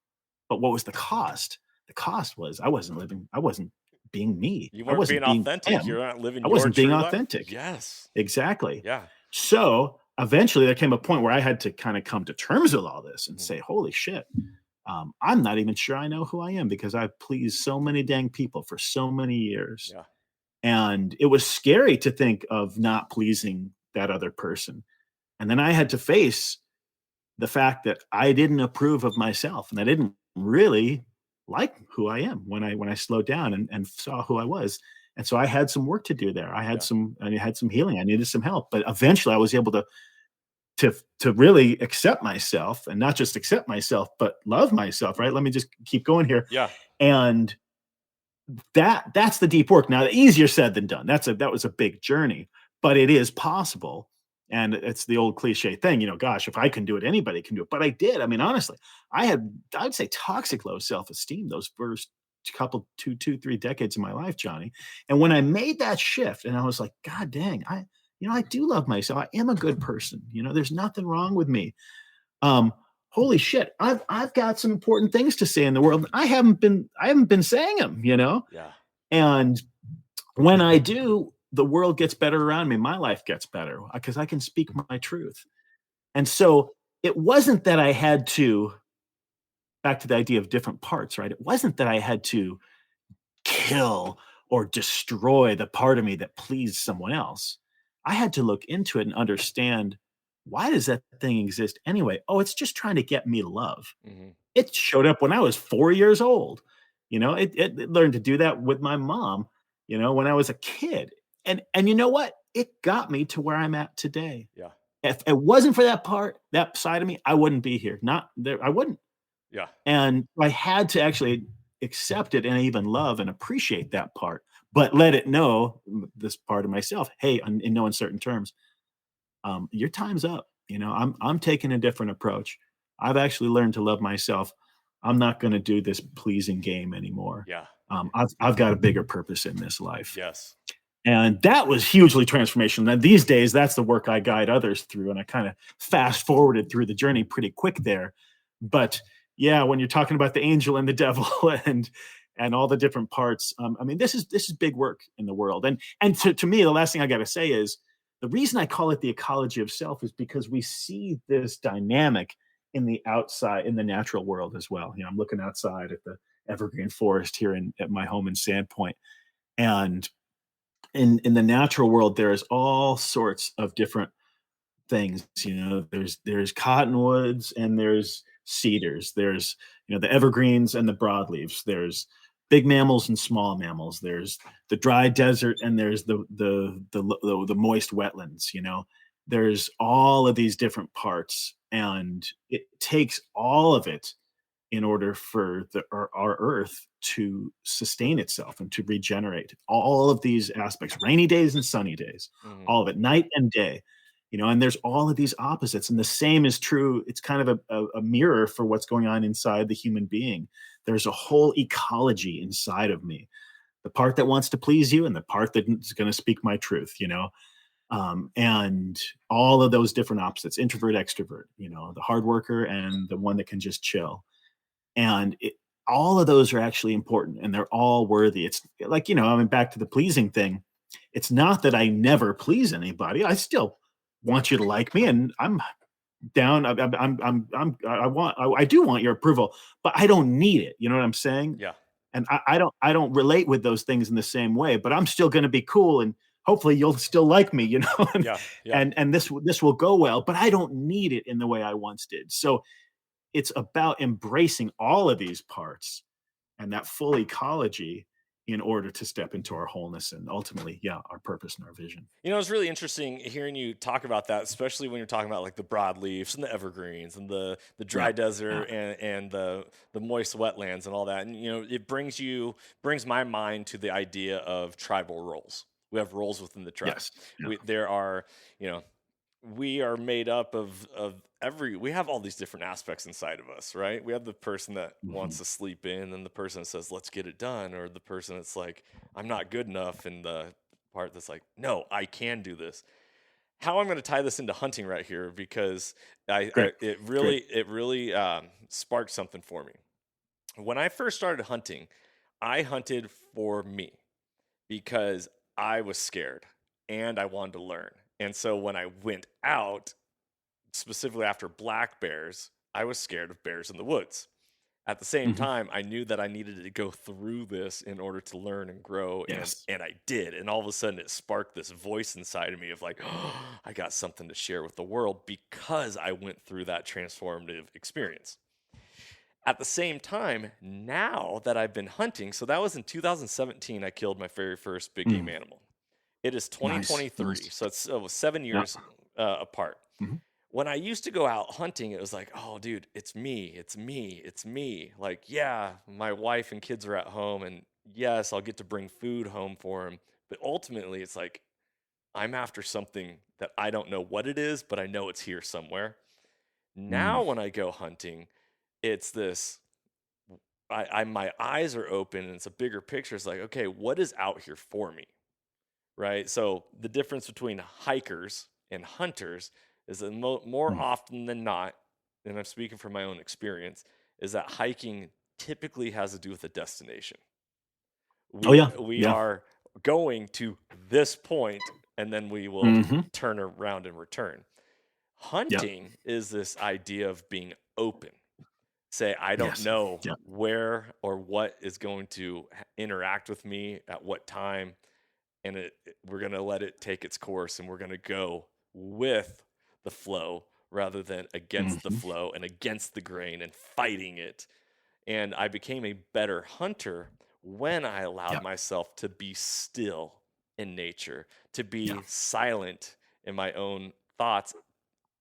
But what was the cost? The cost was I wasn't being me. You I weren't wasn't being being authentic. him. You're not living I your wasn't being true life. authentic. Yes. Exactly. Yeah. So eventually there came a point where I had to kind of come to terms with all this and say, holy shit, I'm not even sure I know who I am, because I've pleased so many dang people for so many years. Yeah. And it was scary to think of not pleasing that other person. And then I had to face the fact that I didn't approve of myself, and I didn't really like who I am when I slowed down and saw who I was. And so I had some work to do there. I had some healing. I needed some help, but eventually I was able to really accept myself, and not just accept myself, but love myself. Right. Let me just keep going here. Yeah. And that's the deep work. Now, easier said than done. That was a big journey, but it is possible. And it's the old cliche thing, gosh, if I can do it, anybody can do it. But I did. I mean, honestly, I'd say toxic low self-esteem those first couple, 3 decades of my life, Johnny. And when I made that shift and I was like, God dang, I do love myself. I am a good person. There's nothing wrong with me. Holy shit, I've got some important things to say in the world. I haven't been saying them, Yeah. And when I do, the world gets better around me. My life gets better because I can speak my truth. And so it wasn't that I had to, back to the idea of different parts, right? It wasn't that I had to kill or destroy the part of me that pleased someone else. I had to look into it and understand, why does that thing exist anyway? Oh, it's just trying to get me love. It showed up when I was 4 years old. It learned to do that with my mom, when I was a kid. And you know what? It got me to where I'm at today. Yeah. If it wasn't for that side of me, I wouldn't be here. Not there. I wouldn't. Yeah. And I had to actually accept it and even love and appreciate that part, but let it know, this part of myself, hey, in no uncertain terms, your time's up. I'm taking a different approach. I've actually learned to love myself. I'm not going to do this pleasing game anymore. Yeah. I've got a bigger purpose in this life. Yes. And that was hugely transformational. And these days, that's the work I guide others through. And I kind of fast forwarded through the journey pretty quick there. But yeah, when you're talking about the angel and the devil and all the different parts, I mean, this is big work in the world. And to me, the last thing I got to say is, the reason I call it the ecology of self is because we see this dynamic in the outside, in the natural world as well. I'm looking outside at the evergreen forest here at my home in Sandpoint. And in the natural world, there's all sorts of different things. There's cottonwoods and there's cedars. There's, the evergreens and the broadleaves. There's big mammals and small mammals. There's the dry desert and there's the moist wetlands. There's all of these different parts, and it takes all of it in order for our earth to sustain itself and to regenerate. All of these aspects, rainy days and sunny days, Mhm. all of it, night and day, and there's all of these opposites. And the same is true. It's kind of a mirror for what's going on inside the human being. There's a whole ecology inside of me, the part that wants to please you and the part that's going to speak my truth. And all of those different opposites, introvert, extrovert, the hard worker and the one that can just chill. And all of those are actually important and they're all worthy. It's like, I mean, back to the pleasing thing. It's not that I never please anybody. I still want you to like me, and I'm down. I do want your approval, but I don't need it. You know what I'm saying? Yeah. And I don't relate with those things in the same way, but I'm still going to be cool, and hopefully you'll still like me, and, Yeah. Yeah. and this will go well, but I don't need it in the way I once did. So it's about embracing all of these parts and that full ecology in order to step into our wholeness and ultimately, our purpose and our vision. It's really interesting hearing you talk about that, especially when you're talking about like the broadleafs and the evergreens and the dry Yeah, desert yeah, and the moist wetlands and all that. And it brings my mind to the idea of tribal roles. We have roles within the tribe. yes, yeah, There are, you know, we are made up of we have all these different aspects inside of us, right? We have the person that mhm, wants to sleep in, and the person that says let's get it done, or the person that's like I'm not good enough, and the part that's like no, I can do this. How I'm going to tie this into hunting right here, because great, it great, really sparked something for me. When I first started hunting, I hunted for me because I was scared and I wanted to learn. And so when I went out, specifically after black bears, I was scared of bears in the woods. At the same mhm, time, I knew that I needed to go through this in order to learn and grow, and yes, and I did. And all of a sudden it sparked this voice inside of me of like, oh, I got something to share with the world because I went through that transformative experience. At the same time, now that I've been hunting, so that was in 2017, I killed my very first big game mm, animal. It is nice, 2023, nice, so it's 7 years yeah, apart. mhm, When I used to go out hunting, it was like, oh, dude, it's me, it's me, it's me. Like, yeah, my wife and kids are at home, and yes, I'll get to bring food home for them. But ultimately, it's like, I'm after something that I don't know what it is, but I know it's here somewhere. mm, Now, when I go hunting, it's this. My eyes are open, and it's a bigger picture. It's like, okay, what is out here for me, right? So the difference between hikers and hunters is that more mm. often than not, and I'm speaking from my own experience, is that hiking typically has to do with a destination. Oh We yeah, we yeah, are going to this point, and then we will hmm, turn around and return. yeah, Hunting is this idea of being open. Say, I don't yes, know yeah, where or what is going to interact with me at what time, and we're going to let it take its course, and we're going to go with the flow rather than against the hmm, flow and against the grain and fighting it. And I became a better hunter when I allowed yeah, myself to be still in nature, to yeah, be silent in my own thoughts,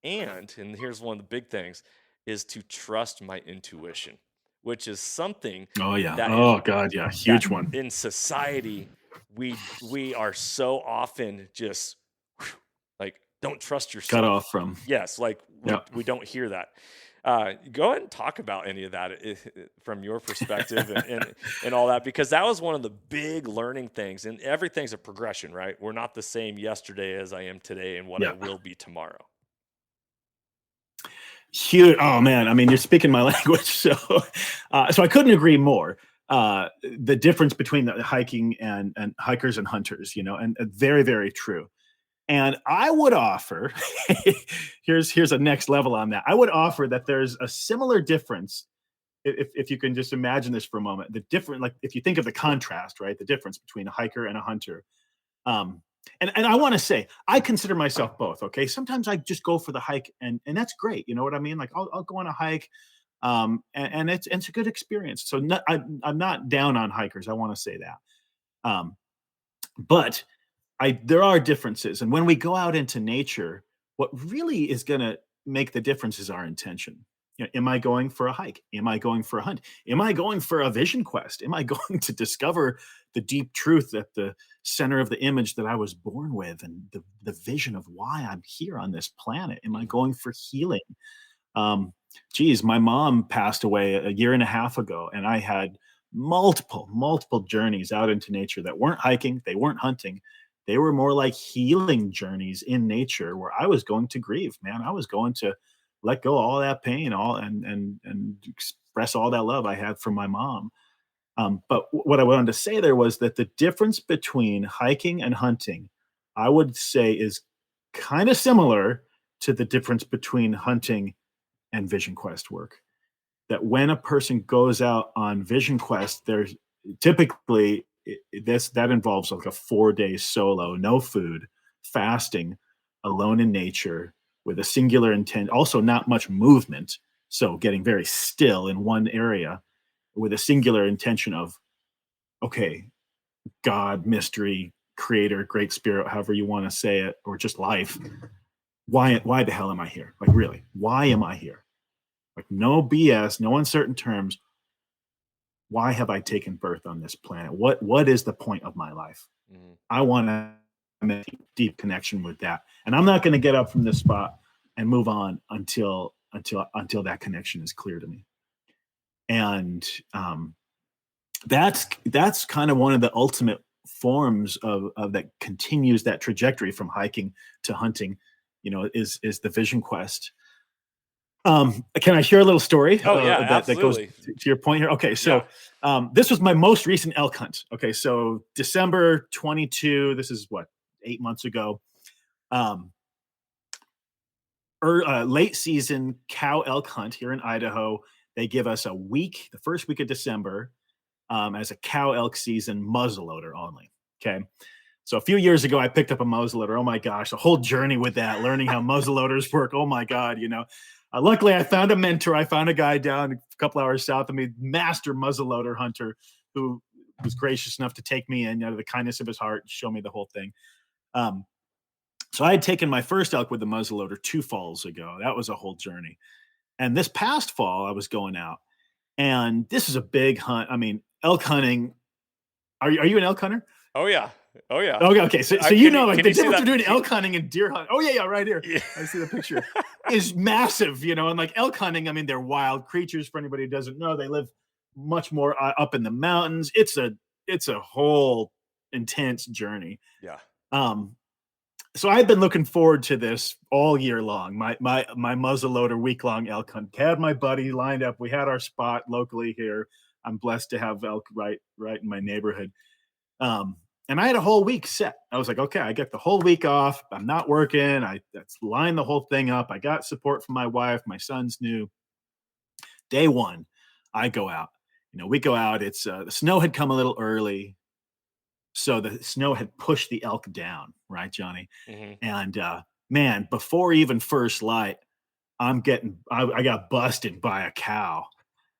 and here's one of the big things, is to trust my intuition, which is something oh yeah, that oh god, yeah, that huge one, in society we are so often just like don't trust cut yourself. off from, Yes, like we yeah. we don't hear that. Go ahead and talk about any of that from your perspective and all that, because that was one of the big learning things, and everything's a progression, right? We're not the same yesterday as I am today and what I Yeah. will be tomorrow. Huge. Oh man, I mean, you're speaking my language, so I couldn't agree more. The difference between the hiking and hikers and hunters, and very very true. And I would offer, here's a next level on that. I would offer that there's a similar difference. If you can just imagine this for a moment, the different, like if you think of the contrast, right, the difference between a hiker and a hunter. Um, and I want to say, I consider myself both. Okay, sometimes I just go for the hike, and that's great. You know what I mean? Like I'll go on a hike, and it's a good experience. So I'm not down on hikers. I want to say that, but there are differences, and when we go out into nature, what really is going to make the difference is our intention. am I going for a hike? Am I going for a hunt? Am I going for a vision quest? Am I going to discover the deep truth at the center of the image that I was born with, and the vision of why I'm here on this planet? Am I going for healing? Um, Geez, my mom passed away a year and a half ago, and I had multiple journeys out into nature that weren't hiking, they weren't hunting. They were more like healing journeys in nature where I was going to grieve, man. I was going to let go all that pain, all and express all that love I had for my mom. But what I wanted to say there was that the difference between hiking and hunting, I would say, is kind of similar to the difference between hunting and vision quest work. That when a person goes out on vision quest, there's typically this that involves like a 4 day solo, no food, fasting, alone in nature, with a singular intent, also not much movement, so getting very still in one area with a singular intention of, okay, God, mystery, creator, great spirit, however you want to say it, or just life. Why the hell am I here? Like, really, why am I here? Like, no BS, no uncertain terms. Why have I taken birth on this planet? What is the point of my life? Mm-hmm. I want to make a deep connection with that. And I'm not going to get up from this spot and move on until that connection is clear to me. And that's kind of one of the ultimate forms of that continues that trajectory from hiking to hunting, is the vision quest. Can I share a little story Oh yeah, that goes absolutely. to your point here? Okay, so this was my most recent elk hunt. Okay, so December 22. This is what, 8 months ago. Late season cow elk hunt here in Idaho. They give us a week, the first week of December, as a cow elk season muzzleloader only. Okay. So a few years ago, I picked up a muzzleloader. Oh my gosh, a whole journey with that, learning how muzzleloaders work. Oh my God, luckily I found a mentor. I found a guy down a couple hours south of me, master muzzleloader hunter, who was gracious enough to take me in out of the kindness of his heart, show me the whole thing. So I had taken my first elk with the muzzleloader 2 falls ago. That was a whole journey. And this past fall, I was going out, and this is a big hunt. I mean, elk hunting. Are you an elk hunter? Oh yeah. Oh yeah. Okay. So like the difference between elk hunting and deer hunting. Oh yeah, right here. Yeah. I see the picture. Is massive, and like elk hunting. I mean, they're wild creatures. For anybody who doesn't know, they live much more up in the mountains. It's a whole intense journey. Yeah. So I've been looking forward to this all year long. My muzzleloader week-long elk hunt. Had my buddy lined up. We had our spot locally here. I'm blessed to have elk right in my neighborhood. And I had a whole week set. I was like, okay, I get the whole week off. I'm not working. That's lined the whole thing up. I got support from my wife. My son's new. Day one, I go out. We go out. It's the snow had come a little early. So the snow had pushed the elk down, right, Johnny? Mm-hmm. And man, before even first light, I got busted by a cow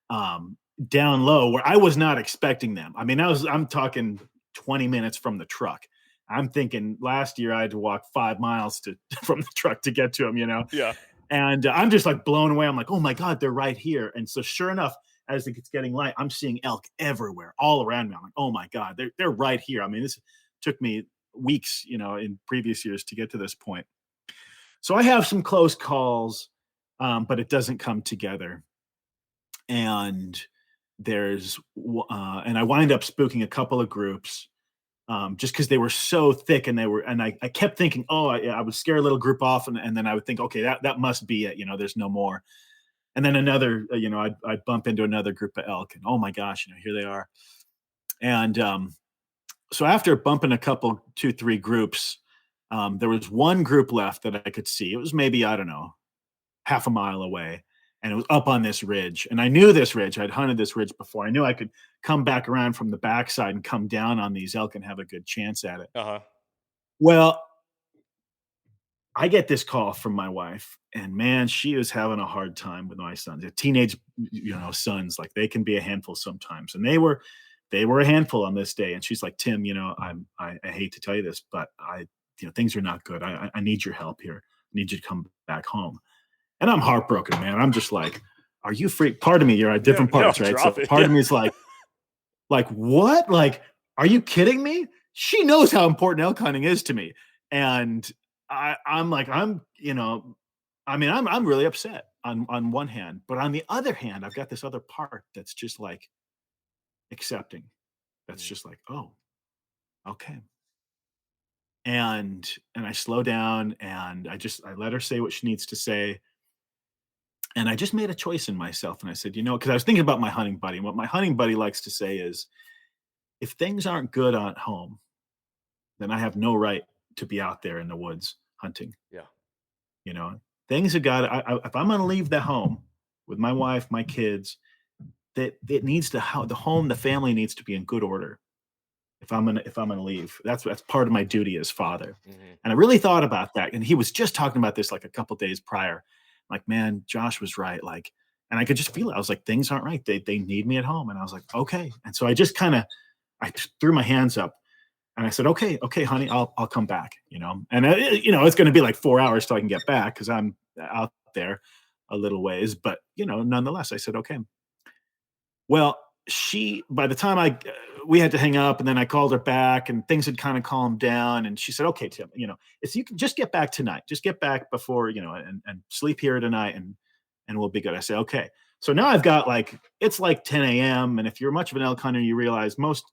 down low where I was not expecting them. I mean, I'm talking 20 minutes from the truck. I'm thinking last year I had to walk 5 miles from the truck to get to them, Yeah. And I'm just like blown away. I'm like, oh my God, they're right here. And so sure enough, as it gets getting light, I'm seeing elk everywhere, all around me. I'm like, oh my God, they're right here. I mean, this took me weeks, in previous years to get to this point. So I have some close calls, but it doesn't come together. And and I wind up spooking a couple of groups, just because they were so thick, and I kept thinking, oh, I would scare a little group off, and then I would think, okay, that must be it. There's no more. And then another, I'd bump into another group of elk, and oh my gosh, here they are. And so after bumping a couple, 2-3 groups, there was one group left that I could see. It was maybe, I don't know, half a mile away, and it was up on this ridge. And I knew this ridge. I'd hunted this ridge before. I knew I could come back around from the backside and come down on these elk and have a good chance at it. Uh-huh. Well, I get this call from my wife, and man, she is having a hard time with my sons. Teenage, sons, like they can be a handful sometimes, and they were a handful on this day. And she's like, Tim, I hate to tell you this, but things are not good. I need your help here. I need you to come back home. And I'm heartbroken, man. I'm just like, are you freak? Part of me, you're at Yeah, different no, parts, right? So drop it. part Yeah. of me is like what? Like, are you kidding me? She knows how important elk hunting is to me. And I'm like, I'm really upset on one hand, but on the other hand, I've got this other part that's just like accepting. That's Mm, just like, oh, okay. And I slow down and I let her say what she needs to say. And I just made a choice in myself. And I said, because I was thinking about my hunting buddy. And what my hunting buddy likes to say is, if things aren't good at home, then I have no right to be out there in the woods hunting. yeah. You know, things have got. If I'm going to leave the home with my wife, my kids, that it needs to the home, the family needs to be in good order. If I'm gonna leave, that's part of my duty as father. Hmm. And I really thought about that. And he was just talking about this like a couple days prior. Like, man, Josh was right. Like, and I could just feel it. I was like, things aren't right. They need me at home. And I was like, okay. And so I just I threw my hands up and I said, okay, honey, I'll come back. And it's going to be like 4 hours till I can get back because I'm out there a little ways. But nonetheless, I said, okay. Well, by the time we had to hang up, and then I called her back, and things had kind of calmed down, and she said, "Okay, Tim, if you can just get back tonight, just get back before and sleep here tonight, and we'll be good." I said, "Okay." So now I've got it's like 10 a.m. And if you're much of an elk hunter, you realize most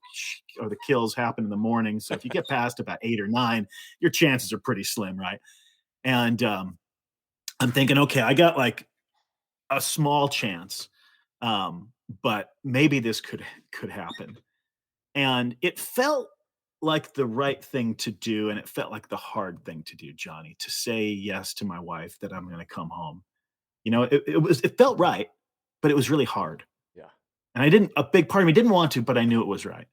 of the kills happen in the morning. So if you get past about 8 or 9, your chances are pretty slim, right? And I'm thinking, okay, I got like a small chance, but maybe this could happen. And it felt like the right thing to do, and it felt like the hard thing to do, Johnny, to say yes to my wife that I'm going to come home. It felt right, but it was really hard. Yeah. And a big part of me didn't want to, but I knew it was right.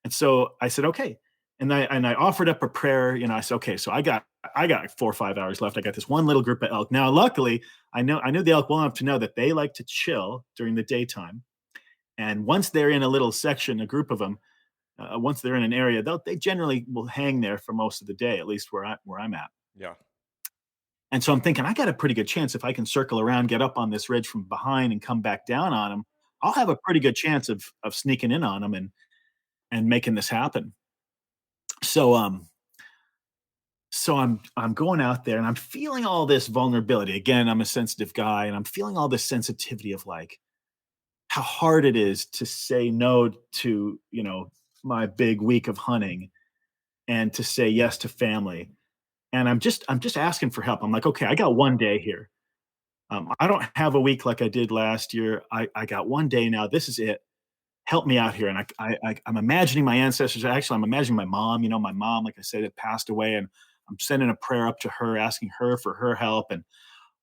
And so I said, okay. And I offered up a prayer. I said, okay, so I got 4 or 5 hours left. I got this one little group of elk. Now, luckily, I knew the elk well enough to know that they like to chill during the daytime. And once they're in a little section, a group of them, once they're in an area, they generally will hang there for most of the day, at least where I'm at. Yeah. And so I'm thinking, I got a pretty good chance if I can circle around, get up on this ridge from behind, and come back down on them. I'll have a pretty good chance of sneaking in on them and making this happen. So I'm going out there and I'm feeling all this vulnerability. Again, I'm a sensitive guy, and I'm feeling all this sensitivity of like how hard it is to say no to my big week of hunting and to say yes to family. And I'm just asking for help. I'm like, okay, I got one day here. I don't have a week like I did last year. I got one day now. This is it. Help me out here. And I'm imagining my ancestors. Actually, I'm imagining my mom. My mom, like I said, had passed away, and I'm sending a prayer up to her, asking her for her help and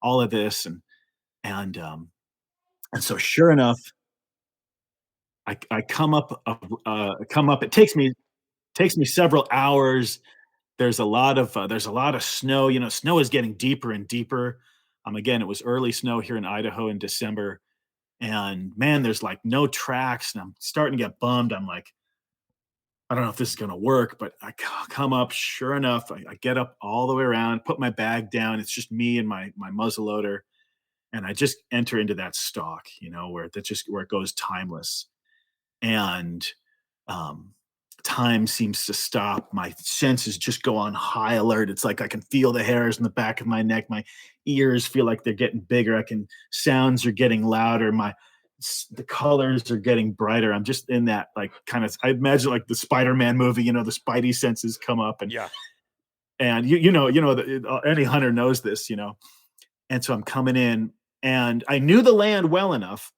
all of this. And so, sure enough, I come up. Come up. It takes me several hours. There's a lot of snow. Snow is getting deeper and deeper. Again, it was early snow here in Idaho in December, and man, there's like no tracks, and I'm starting to get bummed. I'm like, I don't know if this is going to work, but I come up. Sure enough, I get up all the way around, put my bag down. It's just me and my muzzle loader, and I just enter into that stalk, where it goes timeless, and um, time seems to stop. My senses just go on high alert. It's like I can feel the hairs in the back of my neck. My ears feel like they're getting bigger. Sounds are getting louder. The colors are getting brighter. I'm just in that like kind of, I imagine like the Spider-Man movie, the Spidey senses come up, and Yeah. any hunter knows this. And so I'm coming in, and I knew the land well enough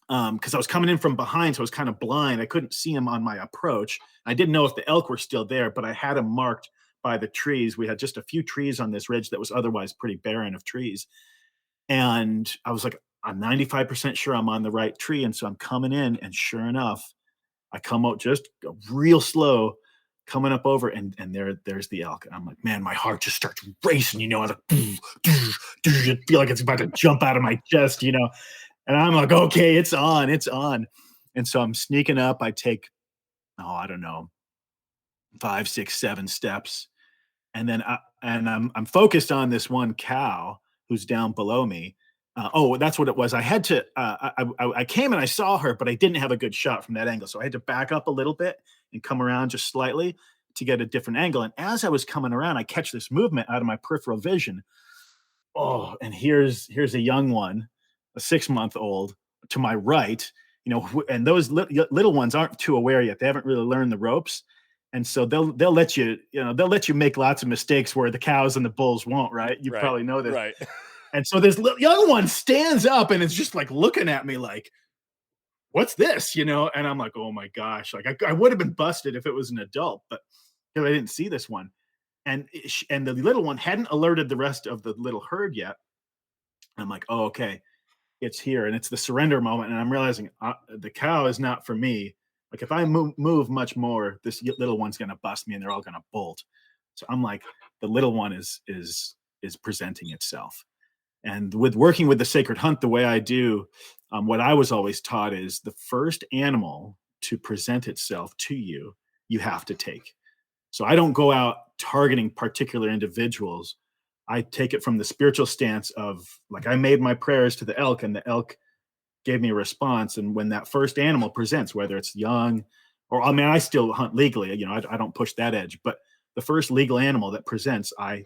because I was coming in from behind, so I was kind of blind. I couldn't see him on my approach. I didn't know if the elk were still there, but I had him marked by the trees. We had just a few trees on this ridge that was otherwise pretty barren of trees. And I was like, I'm 95% sure I'm on the right tree. And so I'm coming in, and sure enough, I come out just real slow, coming up over, and there's the elk. And I'm like, man, my heart just starts racing, I feel like it's about to jump out of my chest, and I'm like, okay, it's on, it's on. And so I'm sneaking up. I take, I don't know, 5, 6, 7 steps. And then I'm focused on this one cow who's down below me. Oh, that's what it was. I had to. I came and I saw her, but I didn't have a good shot from that angle, so I had to back up a little bit and come around just slightly to get a different angle. And as I was coming around, I catch this movement out of my peripheral vision. Oh, and here's a young one, a 6-month old to my right. And those little ones aren't too aware yet. They haven't really learned the ropes, and so they'll let you, they'll let you make lots of mistakes where the cows and the bulls won't. Right? You Right. probably know this. Right. And so this young one stands up and is just like looking at me like, what's this? And I'm like, oh my gosh. Like I would have been busted if it was an adult, but I didn't see this one. And the little one hadn't alerted the rest of the little herd yet. I'm like, oh, okay, it's here. And it's the surrender moment. And I'm realizing the cow is not for me. Like if I move much more, this little one's going to bust me and they're all going to bolt. So I'm like, the little one is presenting itself. And with working with the sacred hunt the way I do, what I was always taught is the first animal to present itself to you, you have to take. So I don't go out targeting particular individuals. I take it from the spiritual stance of like I made my prayers to the elk and the elk gave me a response. And when that first animal presents, whether it's young or I mean, I still hunt legally, I don't push that edge, but the first legal animal that presents, I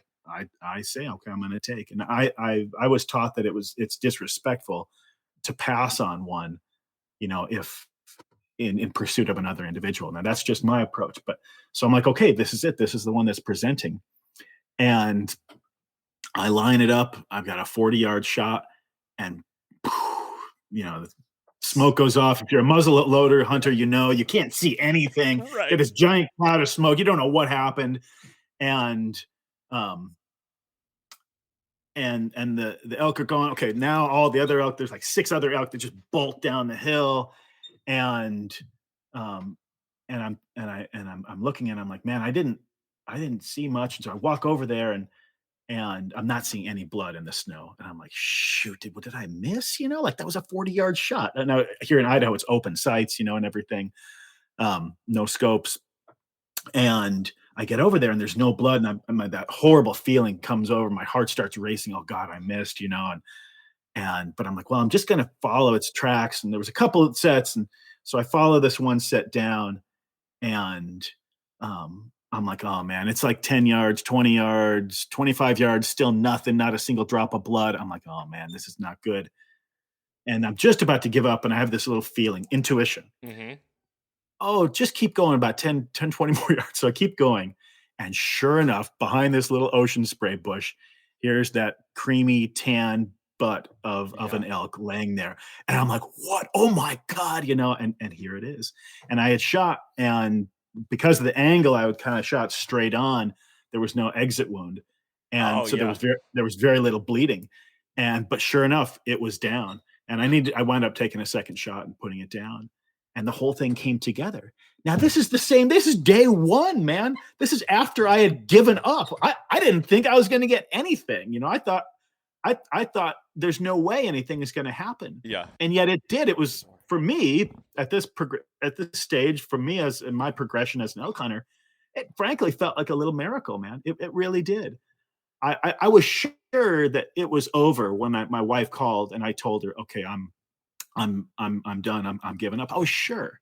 say, okay, I'm going to take. And I was taught that it's disrespectful to pass on one, if in pursuit of another individual. Now that's just my approach. But so I'm like, okay, this is it. This is the one that's presenting. And I line it up. I've got a 40-yard shot and, the smoke goes off. If you're a muzzle loader hunter, you can't see anything. Right. Get this giant cloud of smoke. You don't know what happened. And the elk are going, okay, now all the other elk, there's like 6 other elk that just bolt down the hill. And I'm looking and I'm like, man, I didn't see much. And so I walk over there and I'm not seeing any blood in the snow. And I'm like, shoot, did I miss? Like that was a 40-yard shot. And now here in Idaho, it's open sights, and everything. No scopes. And I get over there and there's no blood. And that horrible feeling comes over. My heart starts racing. Oh God, I missed, but I'm like, well, I'm just going to follow its tracks. And there was a couple of sets. And so I follow this one set down and, I'm like, oh man, it's like 10 yards, 20 yards, 25 yards, still nothing, not a single drop of blood. I'm like, oh man, this is not good. And I'm just about to give up. And I have this little feeling, intuition. Mm-hmm. Oh, just keep going about 10, 20 more yards. So I keep going. And sure enough, behind this little ocean spray bush, here's that creamy tan butt of an elk laying there. And I'm like, what? Oh my God, and here it is. And I had shot, and because of the angle, I would kind of shot straight on. There was no exit wound. And there was very little bleeding. But sure enough, it was down. And I wound up taking a second shot and putting it down. And the whole thing came together. Now, this is day one, man. This is after I had given up. I didn't think I was going to get anything. I thought there's no way anything is going to happen. Yeah. And yet it did. It was, for me, at this stage, for me as in my progression as an elk hunter, it frankly felt like a little miracle, man. It really did. I was sure that it was over when my wife called and I told her, okay, I'm done. I'm giving up. I was sure.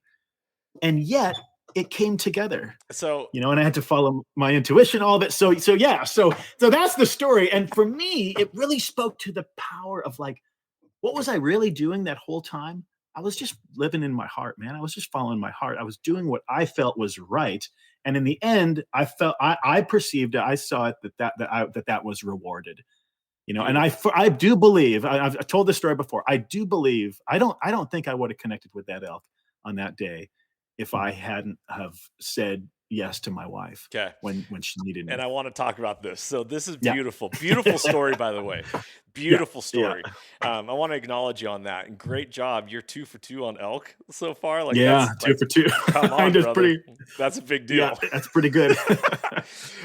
And yet it came together. So, and I had to follow my intuition, all of it. So that's the story. And for me, it really spoke to the power of like, what was I really doing that whole time? I was just living in my heart, man. I was just following my heart. I was doing what I felt was right. And in the end, I perceived it. I saw it that was rewarded. And I do believe, I've told this story before. I do believe, I don't think I would have connected with that elk on that day if I hadn't have said yes to my wife when she needed me. And I want to talk about this. So this is beautiful. Beautiful story, by the way. Beautiful story. I want to acknowledge you on that. And great job. You're 2 for 2 on elk so far. Like, that's 2 for 2. Come on, brother. That's a big deal. Yeah, that's pretty good.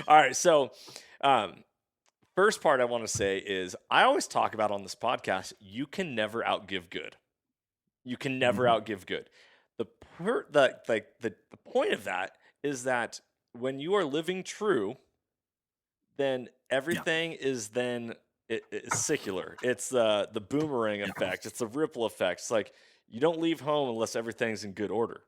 All right. So, first part I want to say is I always talk about on this podcast, you can never outgive good. You can never outgive good. The point of that is that when you are living true, then everything is then it's secular. It's the boomerang effect. It's the ripple effect. It's like you don't leave home unless everything's in good order,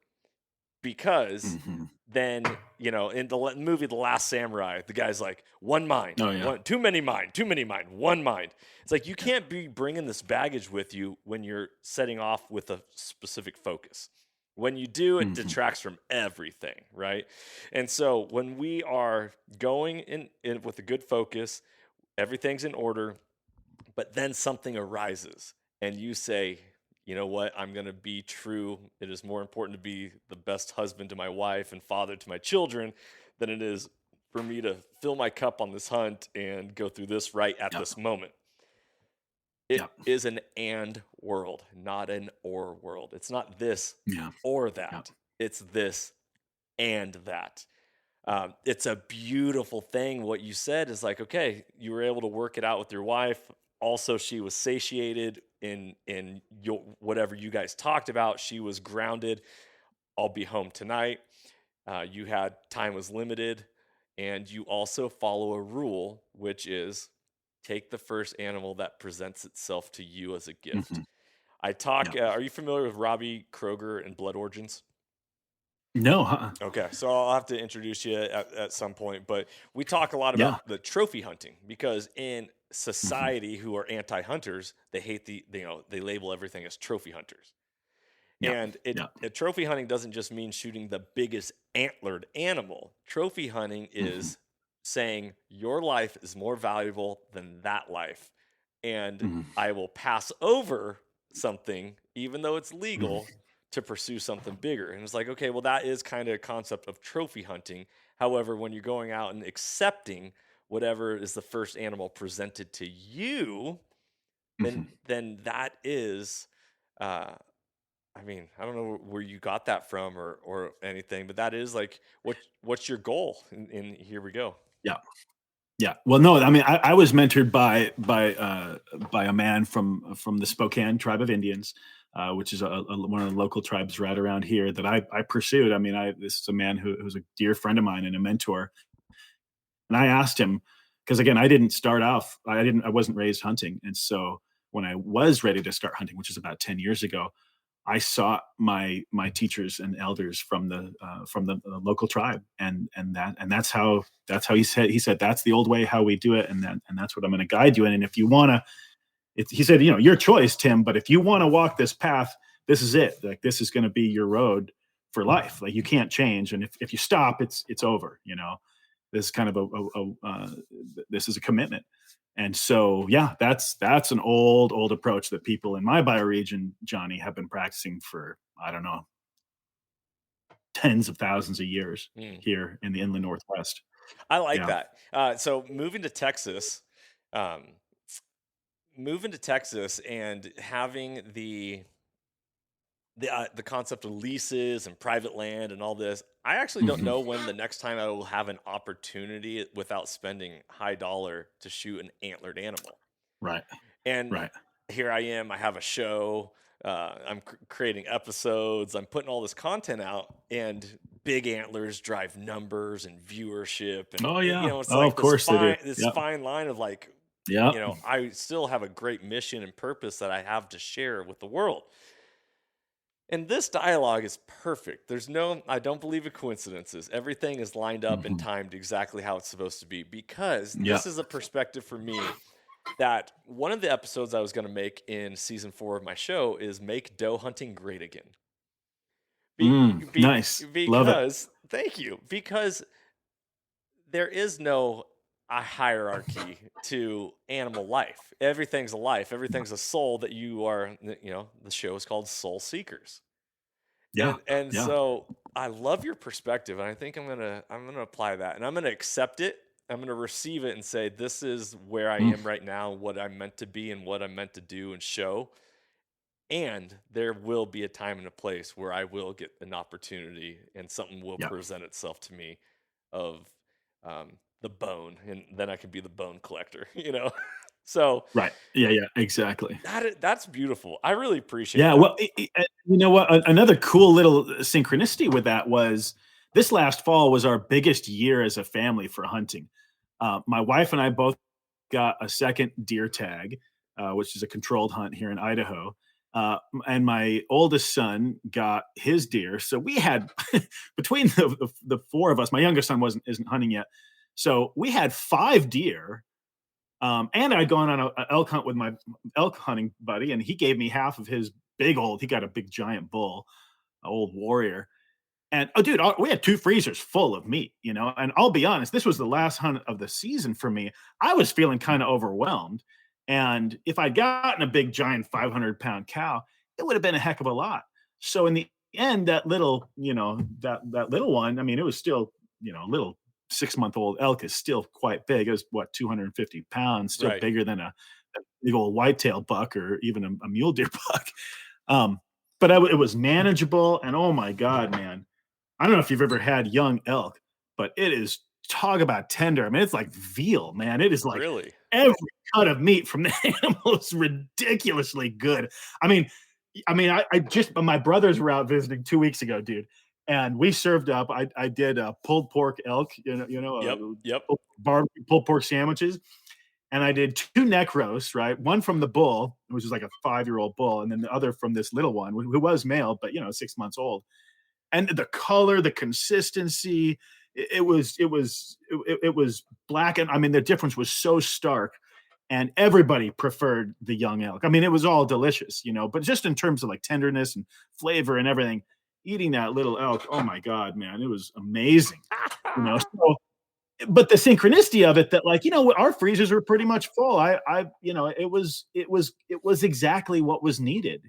because Mm-hmm. then in the movie The Last Samurai, the guy's like, one mind, Oh yeah. too many mind, one mind. It's like you can't be bringing this baggage with you when you're setting off with a specific focus. When you do, it Mm-hmm. detracts from everything, right? And so when we are going in with a good focus, everything's in order, but then something arises and you say, you know what, I'm going to be true. It is more important to be the best husband to my wife and father to my children than it is for me to fill my cup on this hunt and go through this right at Yep. this moment. It Yep. is an and world, not an or world. It's not this Yeah. or that. Yep. It's this and that. It's a beautiful thing. What you said is like, okay, you were able to work it out with your wife. Also, she was satiated in your whatever you guys talked about. She was grounded. I'll be home tonight. You had time was limited, and you also follow a rule, which is take the first animal that presents itself to you as a gift. Mm-hmm. I talk. Yep. Are you familiar with Robbie Kroger and Blood Origins? No, huh? Okay, so I'll have to introduce you at some point, but we talk a lot Yeah. about the trophy hunting, because in Mm-hmm. society who are anti-hunters, they hate they label everything as trophy hunters. Yep. And Yep. trophy hunting doesn't just mean shooting the biggest antlered animal. Trophy hunting Mm-hmm. is saying your life is more valuable than that life, and Mm-hmm. I will pass over something, even though it's Mm-hmm. legal, to pursue something bigger. And it's like, okay, well, that is kind of a concept of trophy hunting. However, when you're going out and accepting whatever is the first animal presented to you, Mm-hmm. then that is, uh, I mean, I don't know where you got that from or anything, but that is like what's your goal? And here we go. Yeah. Yeah. Well, no, I mean, I was mentored by a man from the Spokane tribe of Indians, which is one of the local tribes right around here that I pursued. I mean, this is a man who's a dear friend of mine and a mentor. And I asked him, because again, I didn't start off, I wasn't raised hunting. And so when I was ready to start hunting, which is about 10 years ago, I sought my teachers and elders from the local tribe, and that's how he said that's the old way how we do it, and that's what I'm going to guide you in. And if you want to, he said, your choice, Tim, but if you want to walk this path, this is it. Like this is going to be your road for life. Like you can't change, and if you stop, it's over. This is kind of this is a commitment. And so, yeah, that's an old approach that people in my bioregion, Johnny, have been practicing for, I don't know, tens of thousands of years here in the inland Northwest. I like Yeah. that. So um, moving to Texas and having the concept of leases and private land and all this, I actually don't Mm-hmm. know when the next time I will have an opportunity without spending high dollar to shoot an antlered animal. Right. And Right. here I am. I have a show. I'm creating episodes. I'm putting all this content out, and big antlers drive numbers and viewership. And Oh yeah. it's Oh, like of course they do. this Yep. fine line of like, Yep. I still have a great mission and purpose that I have to share with the world. And this dialogue is perfect. I don't believe in coincidences. Everything is lined up and Mm-hmm. timed exactly how it's supposed to be, because Yeah. this is a perspective for me that one of the episodes I was going to make in season 4 of my show is make doe hunting great again. Nice. Love it. Because, thank you, because there is no a hierarchy to animal life. Everything's a life. Everything's a soul that you are, the show is called Soul Seekers. Yeah. And Yeah. so I love your perspective, and I think I'm gonna apply that, and I'm gonna accept it. I'm gonna receive it and say, this is where I am right now, what I'm meant to be, and what I'm meant to do and show. And there will be a time and a place where I will get an opportunity, and something will present itself to me of the bone, and then I can be the bone collector. So Right. Yeah. Yeah. Exactly. that's beautiful. I really appreciate Yeah. that. Well, you know what? Another cool little synchronicity with that was this last fall was our biggest year as a family for hunting. My wife and I both got a second deer tag, which is a controlled hunt here in Idaho. And my oldest son got his deer. So we had between the four of us, my youngest son isn't hunting yet. So we had 5 deer. And I'd gone on a elk hunt with my elk hunting buddy, and he gave me half of his he got a big giant bull, an old warrior. And oh, dude, we had 2 freezers full of meat, And I'll be honest, this was the last hunt of the season for me. I was feeling kind of overwhelmed. And if I'd gotten a big, giant 500-pound cow, it would have been a heck of a lot. So in the end, that little, that little one, I mean, it was still, a little 6-month-old elk is still quite big. It was what, 250 pounds, still Right. bigger than a big old whitetail buck or even a mule deer buck. But it was manageable. And oh my God, man. I don't know if you've ever had young elk, but it is, talk about tender. I mean, it's like veal, man. It is like Really? every cut of meat from the animal is ridiculously good. I mean, I just my brothers were out visiting 2 weeks ago, dude, and we served up. I did a pulled pork elk, Yep. Yep. barbecue pulled pork sandwiches, and I did 2 neck roasts, right? One from the bull, which is like a 5-year-old bull, and then the other from this little one who was male, but 6 months old. And the color, the consistency, it was black, and I mean the difference was so stark, and everybody preferred the young elk. I mean, it was all delicious, but just in terms of like tenderness and flavor and everything, eating that little elk, oh my God, man, it was amazing. So, but the synchronicity of it, that like, our freezers were pretty much full. It was exactly what was needed,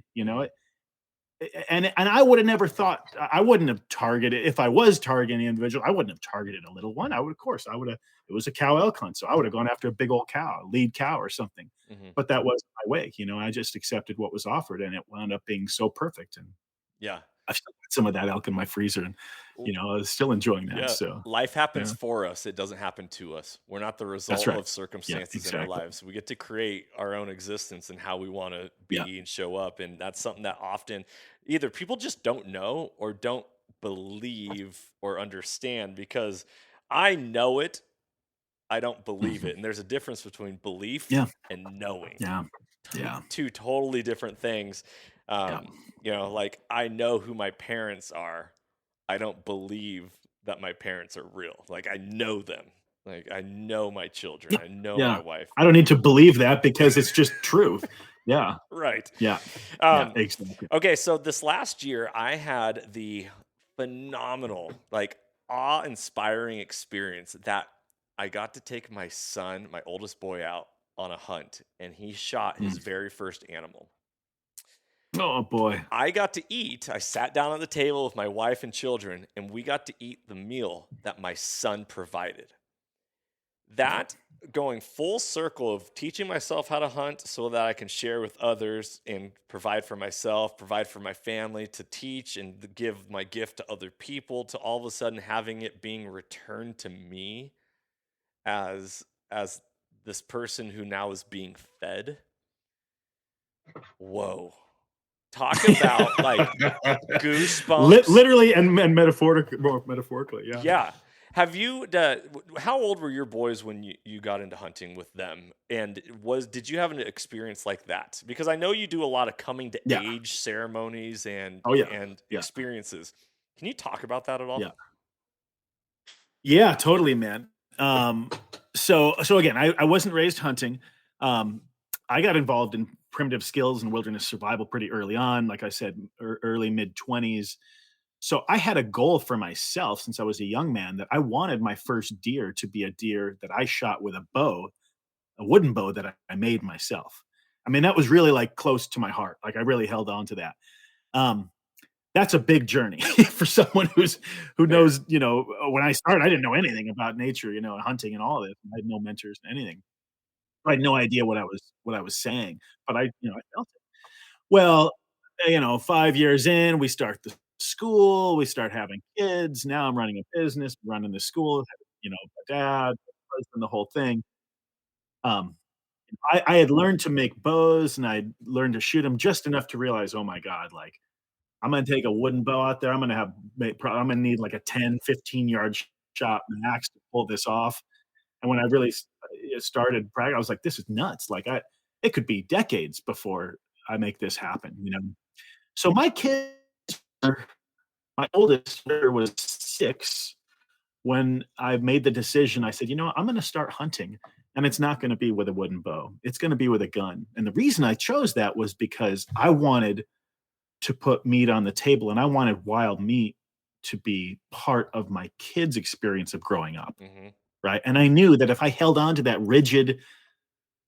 and I would have never thought, I wouldn't have targeted, if I was targeting an individual, I wouldn't have targeted a little one. Of course, I would have. It was a cow elk hunt, so I would have gone after a big old cow, a lead cow or something. Hmm. But that wasn't my way. I just accepted what was offered, and it wound up being so perfect. And Yeah. I've still got some of that elk in my freezer, and I was still enjoying that. Yeah, So life happens yeah, for us. It doesn't happen to us. We're not the that's result right. of Yeah, circumstances in our exactly. lives. We get to create our own existence and how we want to Yeah. be and show up. And that's something that often either people just don't know or don't believe or understand, because I know it, I don't believe Mhm. it. And there's a difference between belief Yeah. and knowing. Yeah. Yeah. Two totally different things. Yeah. Like I know who my parents are. I don't believe that my parents are real. Like I know them. Like I know my children. Yeah. I know my Yeah. wife. I don't need to believe that because it's just truth. Yeah. Right. Yeah. Yeah. Um, Exactly. okay, so this last year I had the phenomenal, like awe-inspiring experience that I got to take my son, my oldest boy, out on a hunt, and he shot his Mm. very first animal. Oh boy. I got to eat. I sat down at the table with my wife and children, and we got to eat the meal that my son provided. Yeah. That going full circle of teaching myself how to hunt so that I can share with others and provide for myself, provide for my family, to teach and give my gift to other people, to all of a sudden having it being returned to me as this person who now is being fed. Whoa. Talk about like goosebumps. Literally and metaphorically, more metaphorically. Yeah. Yeah. How old were your boys when you got into hunting with them? And did you have an experience like that? Because I know you do a lot of coming to Yeah. age ceremonies and Oh yeah. and Yeah. experiences. Can you talk about that at all? Yeah. Yeah. Totally, man. So again, I wasn't raised hunting. Um, I got involved in primitive skills and wilderness survival pretty early on. Like I said, early mid 20s. So I had a goal for myself since I was a young man, that I wanted my first deer to be a deer that I shot with a bow, a wooden bow that I made myself. I mean, that was really like close to my heart. Like I really held on to that. Um, that's a big journey for someone who Fair. knows, when I started, I didn't know anything about nature, hunting and all this. I had no mentors and anything. I had no idea what I was saying, but I felt it. Well, 5 years in, we start the school, we start having kids. Now I'm running a business, running the school, my dad, my husband, the whole thing. Um, I had learned to make bows, and I'd learned to shoot them just enough to realize, "Oh my god, like, I'm gonna take a wooden bow out there, I'm gonna need like a 10, 15 yard shot max to pull this off." And when I really started practice, I was like, this is nuts. Like it could be decades before I make this happen, you know? So my kids, my oldest was 6 when I made the decision. I said, you know what? I'm going to start hunting, and it's not going to be with a wooden bow. It's going to be with a gun. And the reason I chose that was because I wanted to put meat on the table, and I wanted wild meat to be part of my kids' experience of growing up. Mm-hmm. Right. And I knew that if I held on to that rigid,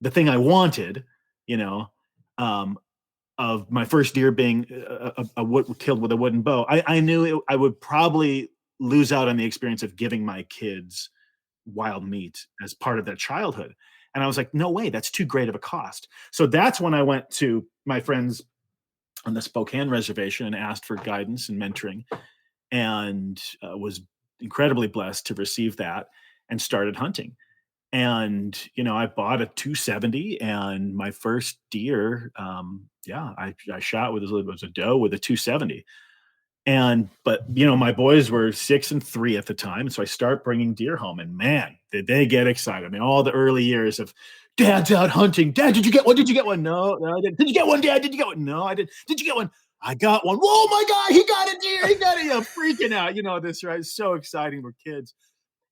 the thing I wanted, you know, um, of my first deer being a wood killed with a wooden bow, I knew I would probably lose out on the experience of giving my kids wild meat as part of their childhood. And I was like, no way, that's too great of a cost. So that's when I went to my friends on the Spokane reservation and asked for guidance and mentoring, and was incredibly blessed to receive that and started hunting. And, you know, I bought a 270, and my first deer, I shot with, it was a doe with a 270. But, you know, my boys were 6 and 3 at the time. So I start bringing deer home, and man, did they get excited. I mean, all the early years of dad's out hunting. Dad, did you get one? Did you get one? No, I didn't. Did you get one, Dad? Did you get one? No, I didn't. Did you get one? I got one. Oh my God, he got a deer. He got it. You know, freaking out. You know, this, right? It's so exciting. We're kids.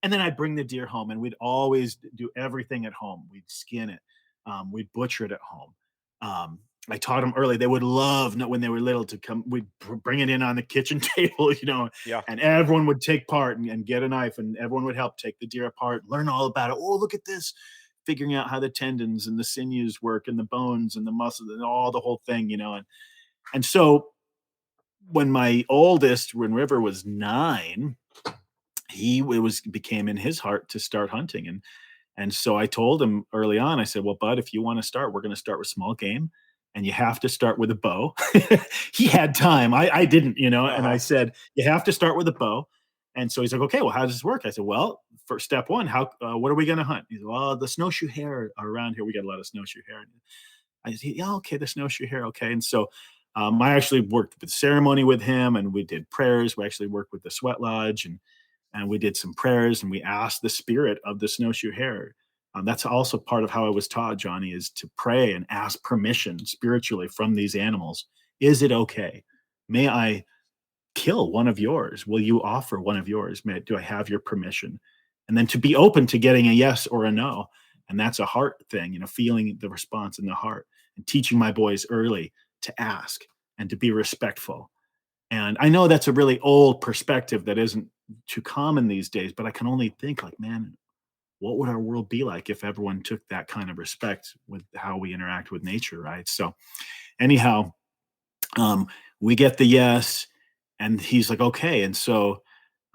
And then I'd bring the deer home, and we'd always do everything at home. We'd skin it. We'd butcher it at home. I taught them early. They would love when they were little to come. We'd bring it in on the kitchen table, you know, Yeah. and everyone would take part and get a knife, and everyone would help take the deer apart, learn all about it. Oh, look at this, figuring out how the tendons and the sinews work and the bones and the muscles and all the whole thing, you know. And so when my oldest, when River was 9, became in his heart to start hunting. And so I told him early on, I said, well, bud, if you want to start, we're going to start with small game, and you have to start with a bow. He had time. I didn't, you know, and I said, you have to start with a bow. And so he's like, okay, well, how does this work? I said, well, for step one, what are we going to hunt? He said, well, the snowshoe hare are around here. We got a lot of snowshoe hare. I said, yeah, okay, the snowshoe hare. Okay. And so I actually worked with ceremony with him, and we did prayers. We actually worked with the sweat lodge, and we did some prayers, and we asked the spirit of the snowshoe hare. That's also part of how I was taught, Johnny, is to pray and ask permission spiritually from these animals. Is it okay? May I kill one of yours? Will you offer one of yours? Do I have your permission? And then to be open to getting a yes or a no. And that's a heart thing, you know, feeling the response in the heart, and teaching my boys early to ask and to be respectful. And I know that's a really old perspective that isn't too common these days, but I can only think, like, man, what would our world be like if everyone took that kind of respect with how we interact with nature, right? So anyhow, we get the yes, and he's like, okay. And so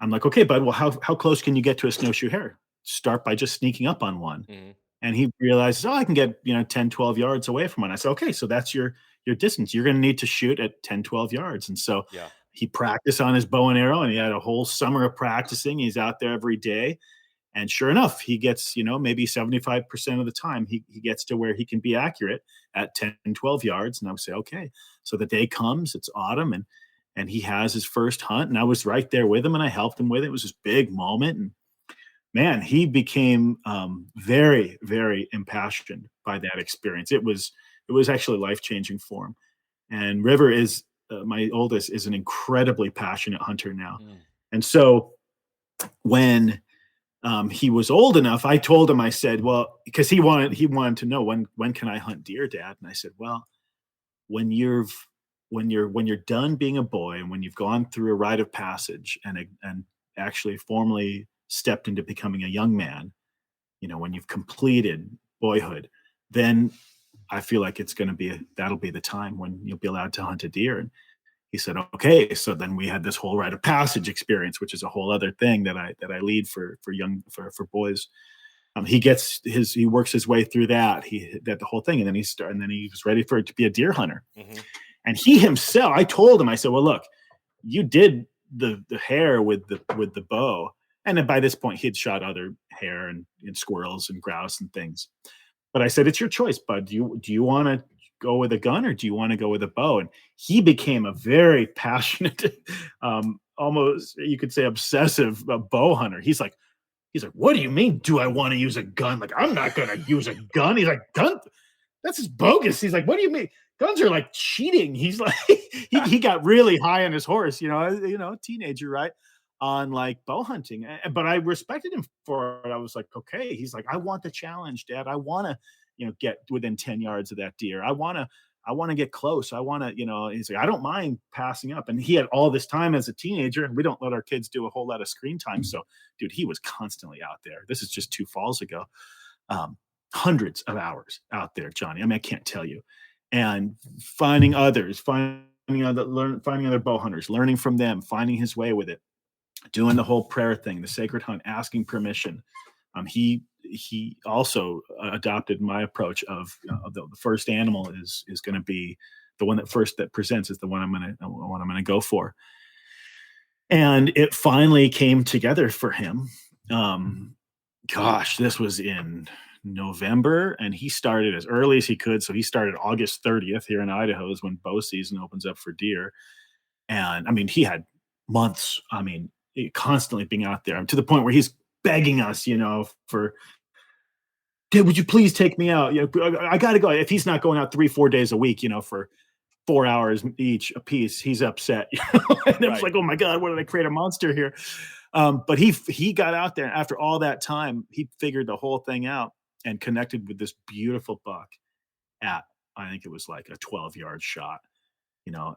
I'm like, okay, bud, well, how close can you get to a snowshoe hare? Start by just sneaking up on one. Mm-hmm. And he realizes, I can get, 10, 12 yards away from one. I said, okay, so that's your distance. You're going to need to shoot at 10, 12 yards. And so he practiced on his bow and arrow, and he had a whole summer of practicing. He's out there every day. And sure enough, he gets, maybe 75% of the time, he gets to where he can be accurate at 10, 12 yards. And I would say, okay. So the day comes, it's autumn, and he has his first hunt. And I was right there with him, and I helped him with it. It was this big moment. And man, he became very, very impassioned by that experience. It was actually life-changing for him. And River is, my oldest, is an incredibly passionate hunter now. And so when he was old enough, I told him, I said, well, because he wanted to know, when can I hunt deer, Dad? And I said, well, when you're done being a boy, and when you've gone through a rite of passage and actually formally stepped into becoming a young man, when you've completed boyhood, then I feel like that'll be the time when you'll be allowed to hunt a deer. And he said, okay. So then we had this whole rite of passage experience, which is a whole other thing that I lead for boys. He works his way through that. That the whole thing. And then he was ready for it to be a deer hunter. Mm-hmm. And he himself, I told him, I said, well, look, you did the hare with the bow. And then by this point he had shot other hare and squirrels and grouse and things. But I said, it's your choice, bud. Do you want to go with a gun, or do you want to go with a bow? And he became a very passionate, almost you could say obsessive bow hunter. He's like, He's like, what do you mean? Do I want to use a gun? Like, I'm not going to use a gun. He's like, gun? That's just bogus. He's like, what do you mean? Guns are like cheating. He's like, he got really high on his horse, teenager, right? On like bow hunting. But I respected him for it. I was like, okay. He's like, I want the challenge, Dad. I want to, get within 10 yards of that deer. I want to get close. I want to, he's like, I don't mind passing up. And he had all this time as a teenager, and we don't let our kids do a whole lot of screen time. So, dude, he was constantly out there. This is just 2 falls ago. Hundreds of hours out there, Johnny. I mean, I can't tell you. And finding others, finding other bow hunters, learning from them, finding his way with it, doing the whole prayer thing, the sacred hunt, asking permission. He also adopted my approach of the first animal is going to be the one that presents is the one I'm going to go for. And it finally came together for him. This was in November, and he started as early as he could. So he started August 30th here in Idaho is when bow season opens up for deer. And I mean, he had months, constantly being out there to the point where he's begging us, for, Dad, would you please take me out? I got to go. If he's not going out 3-4 days a week, for 4 hours each a piece, he's upset. And it was like, oh my God, what did I create a monster here? But he got out there, and after all that time, he figured the whole thing out and connected with this beautiful buck at, I think it was like a 12-yard shot,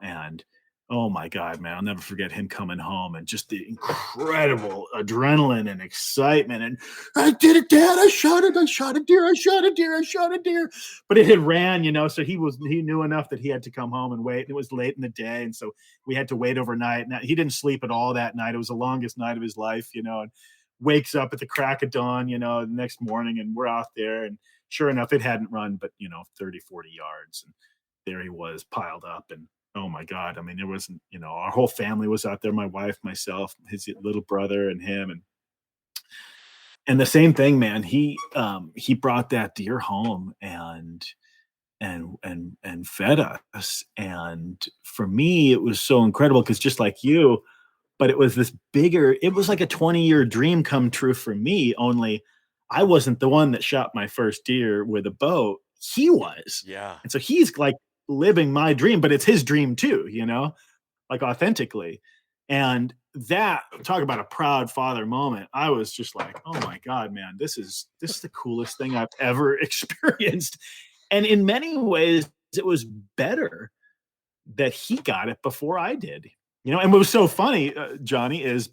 and oh my God, man, I'll never forget him coming home and just the incredible adrenaline and excitement. And I did it, Dad. I shot a deer. But it had ran, so he knew enough that he had to come home and wait. It was late in the day. And so we had to wait overnight. Now, he didn't sleep at all that night. It was the longest night of his life, and wakes up at the crack of dawn, the next morning, and we're out there. And sure enough, it hadn't run, but 30, 40 yards. And there he was piled up. And oh my God. I mean, there wasn't, our whole family was out there, my wife, myself, his little brother and him. And the same thing, man, he brought that deer home and fed us. And for me, it was so incredible because just like you, but it was it was like a 20-year dream come true for me, only I wasn't the one that shot my first deer with a bow. He was. Yeah. And so he's like living my dream, but it's his dream too, like authentically. And that, talk about a proud father moment. I was just like, oh my God, man, this is the coolest thing I've ever experienced. And in many ways, it was better that he got it before I did, and what was so funny, Johnny, is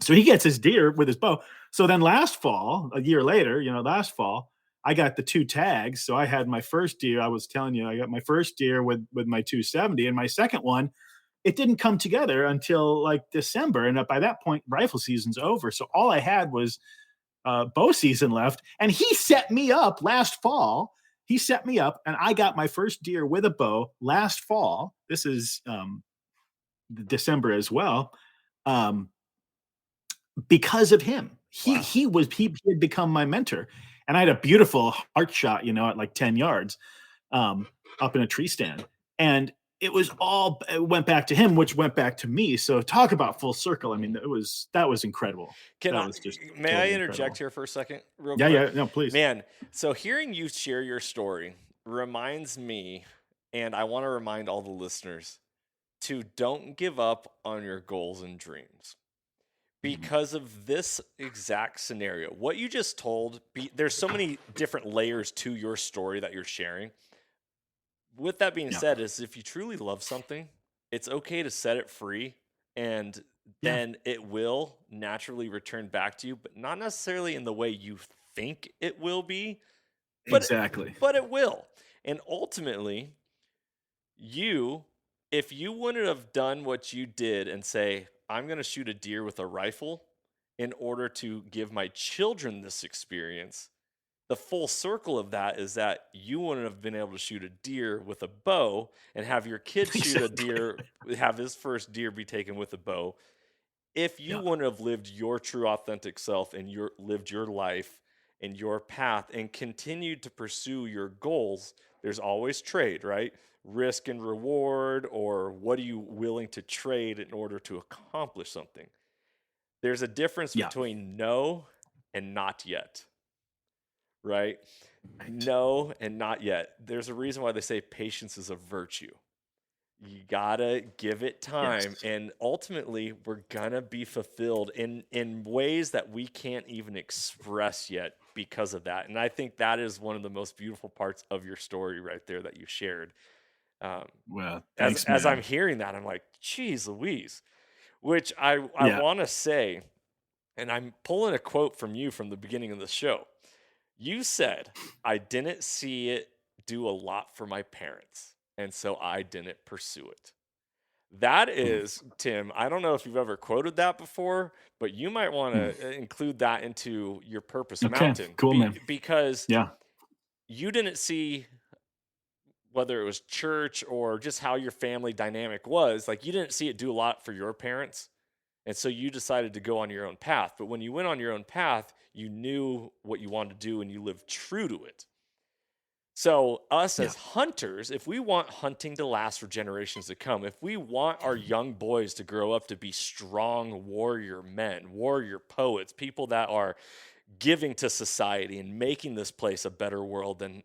so he gets his deer with his bow. So then last fall, a year later, last fall, I got the 2 tags. So I had my first deer. I was telling you, I got my first deer with my 270, and my second one, it didn't come together until like December. And by that point, rifle season's over. So all I had was bow season left. And he set me up last fall. He set me up, and I got my first deer with a bow last fall. This is December as well. Because of him. Wow. He had become my mentor. And I had a beautiful heart shot, at like 10 yards up in a tree stand. And it went back to him, which went back to me. So talk about full circle. I mean, that was incredible. May totally I interject incredible. here for a second? Real quick? Yeah, no, please. Man, so hearing you share your story reminds me, and I want to remind all the listeners, to don't give up on your goals and dreams. Because of this exact scenario, what you just told, there's so many different layers to your story that you're sharing. With that being said, is if you truly love something, it's okay to set it free, and then it will naturally return back to you, but not necessarily in the way you think it will be. Exactly. But it will. And ultimately, if you wouldn't have done what you did and say, I'm going to shoot a deer with a rifle in order to give my children this experience, the full circle of that is that you wouldn't have been able to shoot a deer with a bow and have your kid shoot a deer, have his first deer be taken with a bow. If you wouldn't have lived your true authentic self and lived your life and your path and continued to pursue your goals, there's always trade, right? Risk and reward, or what are you willing to trade in order to accomplish something? There's a difference between no and not yet, right? Right. No and not yet. There's a reason why they say patience is a virtue. You gotta give it Yes. time, and ultimately, we're gonna be fulfilled in ways that we can't even express yet because of that. And I think that is one of the most beautiful parts of your story right there that you shared. Um, Well, as thanks, as I'm man. hearing that, I'm like, geez, Louise. Which I Yeah. want to say, and I'm pulling a quote from you from the beginning of the show. You said, "I didn't see it do a lot for my parents, and so I didn't pursue it." That Mm. is, Tim, I don't know if you've ever quoted that before, but you might want Mm. to include that into your purpose Okay. mountain Cool, man. because Yeah. you didn't see whether it was church or just how your family dynamic was, like you didn't see it do a lot for your parents. And so you decided to go on your own path. But when you went on your own path, you knew what you wanted to do and you lived true to it. So, us Yeah. as hunters, if we want hunting to last for generations to come, if we want our young boys to grow up to be strong warrior men, warrior poets, people that are giving to society and making this place a better world than,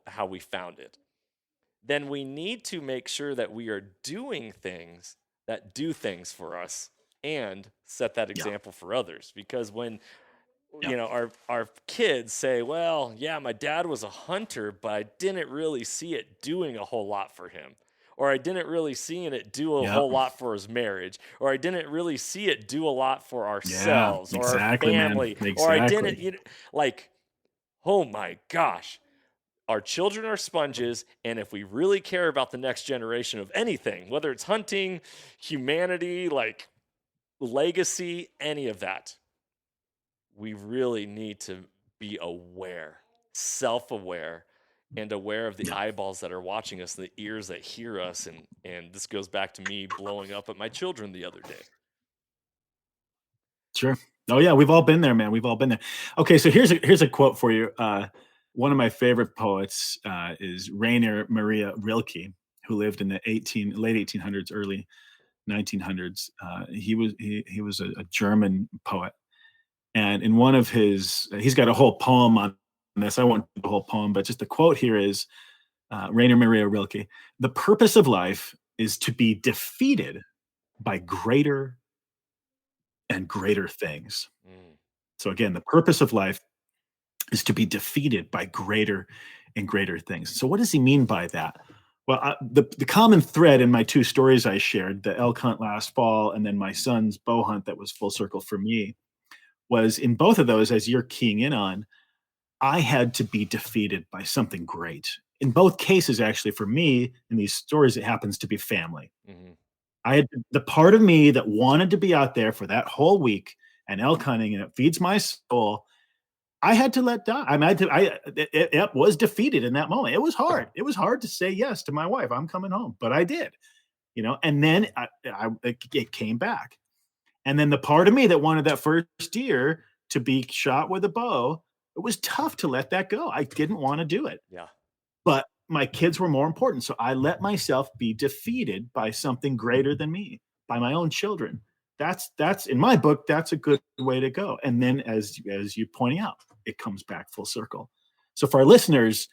how we found it, then we need to make sure that we are doing things that do things for us and set that Yeah. example for others. Because when Yeah. our kids say, well, yeah, my dad was a hunter, but I didn't really see it doing a whole lot for him, or I didn't really see it do a Yeah. whole lot for his marriage, or I didn't really see it do a lot for Yeah. ourselves or our Exactly, man. family, or I didn't, Exactly. like, oh my gosh, our children are sponges, and if we really care about the next generation of anything, whether it's hunting, humanity, like legacy, any of that, we really need to be aware, self-aware, and aware of the Yeah. eyeballs that are watching us, the ears that hear us, and this goes back to me blowing up at my children the other day. Sure. Oh yeah, we've all been there, man. We've all been there. Okay, so here's a quote for you. One of my favorite poets is Rainer Maria Rilke, who lived in the late 1800s, early 1900s. He was a German poet, and in one of he's got a whole poem on this. I won't do the whole poem, but just the quote here is Rainer Maria Rilke: "The purpose of life is to be defeated by greater and greater things." Mm, So again, the purpose of life is to be defeated by greater and greater things. So what does he mean by that? Well, the common thread in my two stories I shared, the elk hunt last fall and then my son's bow hunt that was full circle for me, was in both of those, as you're keying in on, I had to be defeated by something great. In both cases, actually, for me, in these stories, it happens to be family. mhm. I had the part of me that wanted to be out there for that whole week and elk hunting, and it feeds my soul. I had to let die. I mean, it was defeated in that moment. It was hard. It was hard to say yes to my wife. I'm coming home, but I did, and then it came back. And then the part of me that wanted that first deer to be shot with a bow, it was tough to let that go. I didn't want to do it, Yeah. but my kids were more important. So I let myself be defeated by something greater than me, by my own children. That's in my book, that's a good way to go. And then as you pointing out, it comes back full circle. So for our listeners,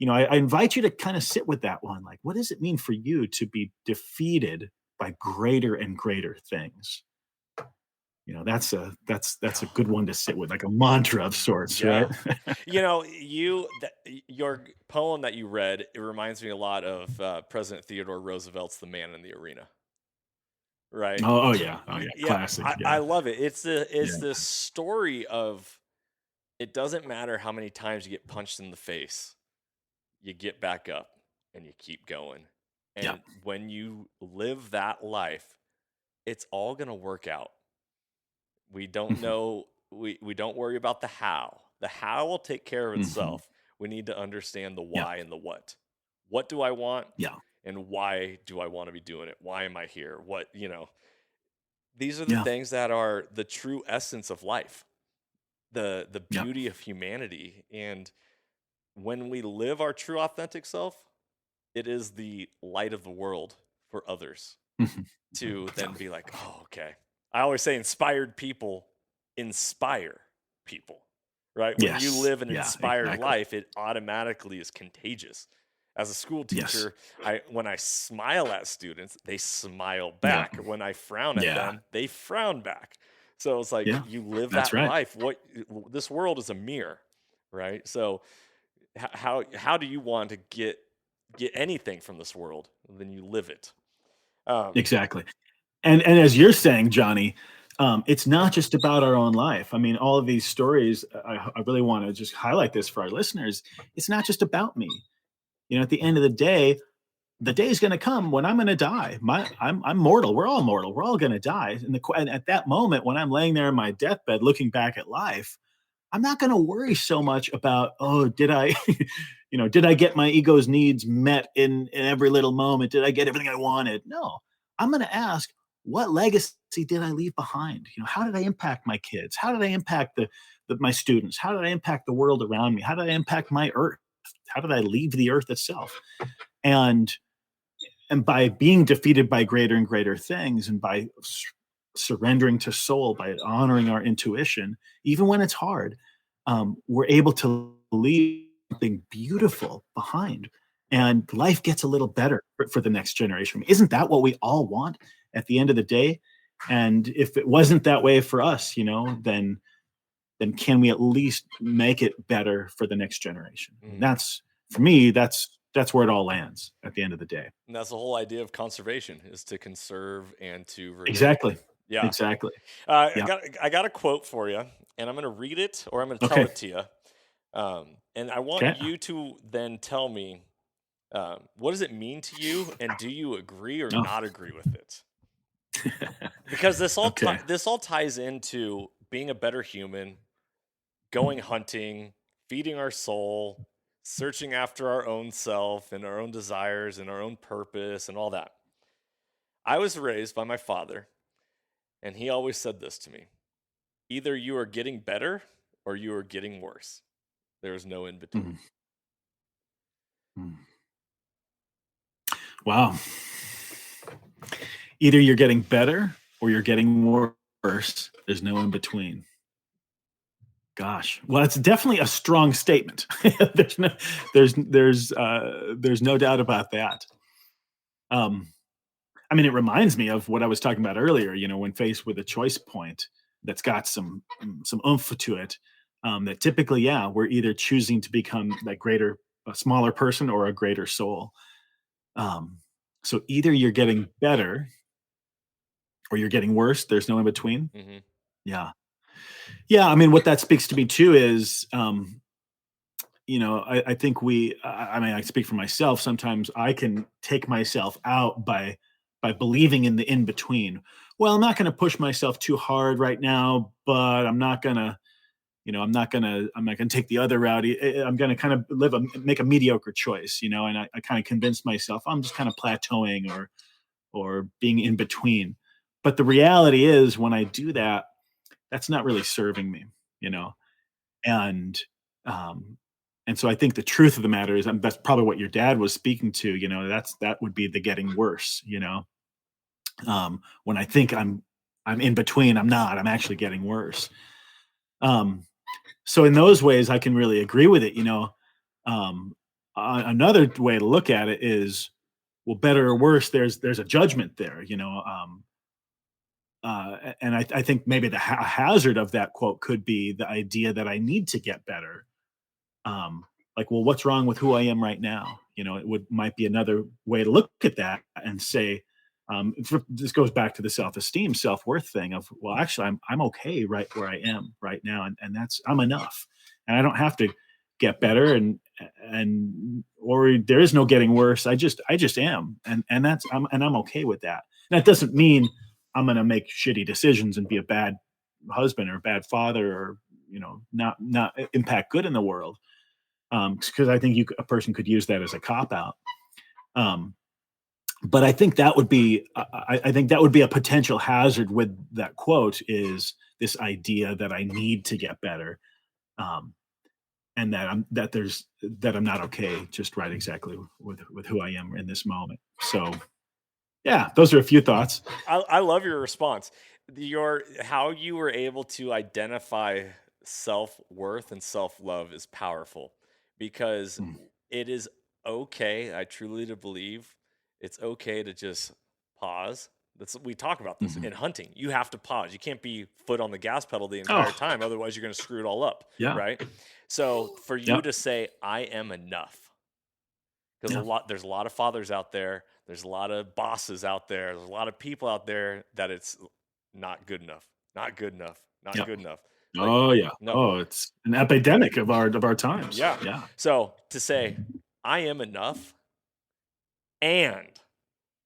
I invite you to kind of sit with that one. Like, what does it mean for you to be defeated by greater and greater things? That's a good one to sit with, like a mantra of sorts, right? Yeah. Your poem that you read, it reminds me a lot of President Theodore Roosevelt's The Man in the Arena, right? Oh yeah. Oh yeah. Yeah, Classic. I Yeah. love it. It's Yeah. this story of it doesn't matter how many times you get punched in the face, you get back up and you keep going. Yeah. And when you live that life, it's all going to work out. We don't Mhm. know, we don't worry about the how. The how will take care of Mhm. itself. We need to understand the Yeah. why and the what. What do I want Yeah. and why do I want to be doing it? Why am I here? These are the Yeah. things that are the true essence of life, the Yeah. beauty of humanity. And when we live our true authentic self, it is the light of the world for others Mhm. to Yeah. then be like, oh, okay. I always say inspired people inspire people. right? When you Yes. live an Yeah, inspired exactly. life, it automatically is contagious. As a school Yes. teacher, when I smile at students, they smile Yeah. back. When I frown at Yeah. them, they frown back. So it's like Yeah. you live That's that right. life. This world is a mirror, right? So how do you want to get anything from this world? Then you live it. Um, Exactly. And as you're saying, Johnny, it's not just about our own life. I mean, all of these stories, I really want to just highlight this for our listeners. It's not just about me. You know, at the end of the day is going to come when I'm going to die. I'm mortal. We're all mortal. We're all going to die. And at that moment, when I'm laying there in my deathbed, looking back at life, I'm not going to worry so much about, oh, did I, did I get my ego's needs met in every little moment? Did I get everything I wanted? No, I'm going to ask, what legacy did I leave behind? You know, how did I impact my kids? How did I impact my students? How did I impact the world around me? How did I impact my earth? How did I leave the earth itself? And and by being defeated by greater and greater things, and by surrendering to soul, by honoring our intuition, even when it's hard, we're able to leave something beautiful behind, and life gets a little better for the next generation. Isn't that what we all want at the end of the day? And if it wasn't that way for us, then can we at least make it better for the next generation? And mm. that's, for me, that's where it all lands at the end of the day. And that's the whole idea of conservation, is to conserve and to renew. Exactly. Yeah. Exactly. I Yeah. got a quote for you, and I'm going to read it or I'm going to tell Okay. it to you. And I want Okay. you to then tell me, what does it mean to you, and do you agree or Oh. not agree with it? Because Okay. this all ties into being a better human, going hunting, feeding our soul, searching after our own self and our own desires and our own purpose and all that. I was raised by my father, and he always said this to me: either you are getting better or you are getting worse. There is no in between. Mm, mm. Wow. Either you're getting better or you're getting worse. There's no in between. Gosh. Well, it's definitely a strong statement. there's no there's no doubt about that. Um, I mean, it reminds me of what I was talking about earlier, when faced with a choice point that's got some oomph to it. That typically, yeah, we're either choosing to become a smaller person or a greater soul. Um, so either you're getting better or you're getting worse. There's no in between. Hmm. Yeah. Yeah. I mean, what that speaks to me too is, I think I mean, I speak for myself. Sometimes I can take myself out by believing in the in between. Well, I'm not going to push myself too hard right now, but I'm not going to take the other route. I'm going to kind of make a mediocre choice, and I kind of convince myself I'm just kind of plateauing or being in between. But the reality is, when I do that, that's not really serving me, you know. And um, and so I think the truth of the matter is, that's probably what your dad was speaking to. That would be the getting worse. When I think I'm in between, I'm not. I'm actually getting worse. Um, so in those ways, I can really agree with it. Another way to look at it is, well, better or worse. There's a judgment there. And I think maybe the hazard of that quote could be the idea that I need to get better. Like, well, what's wrong with who I am right now? Might be another way to look at that and say, this goes back to the self-esteem, self-worth thing of, well, actually, I'm okay right where I am right now, and I'm enough, and I don't have to get better, or there is no getting worse. I just am, and I'm okay with that. And that doesn't mean I'm going to make shitty decisions and be a bad husband or a bad father, or not impact good in the world, because I think a person could use that as a cop out. But I think that would be I think that would be a potential hazard with that quote, is this idea that I need to get better, and that I'm not okay just right exactly with who I am in this moment. So yeah, those are a few thoughts. I love your response. How you were able to identify self-worth and self-love is powerful, because Mm. it is okay. I truly to believe it's okay to just pause. We talk about this Mhm. in hunting. You have to pause. You can't be foot on the gas pedal the entire Oh, time. Otherwise, you're going to screw it all up. yeah. Right. So for you Yep. to say, I am enough, because Yeah. there's a lot of fathers out there. There's a lot of bosses out there. There's a lot of people out there that it's not good enough, not good enough, not Yep. good enough. Like, Oh, yeah. no, Oh, it's an epidemic of our times. yeah. Yeah. So to say, I am enough and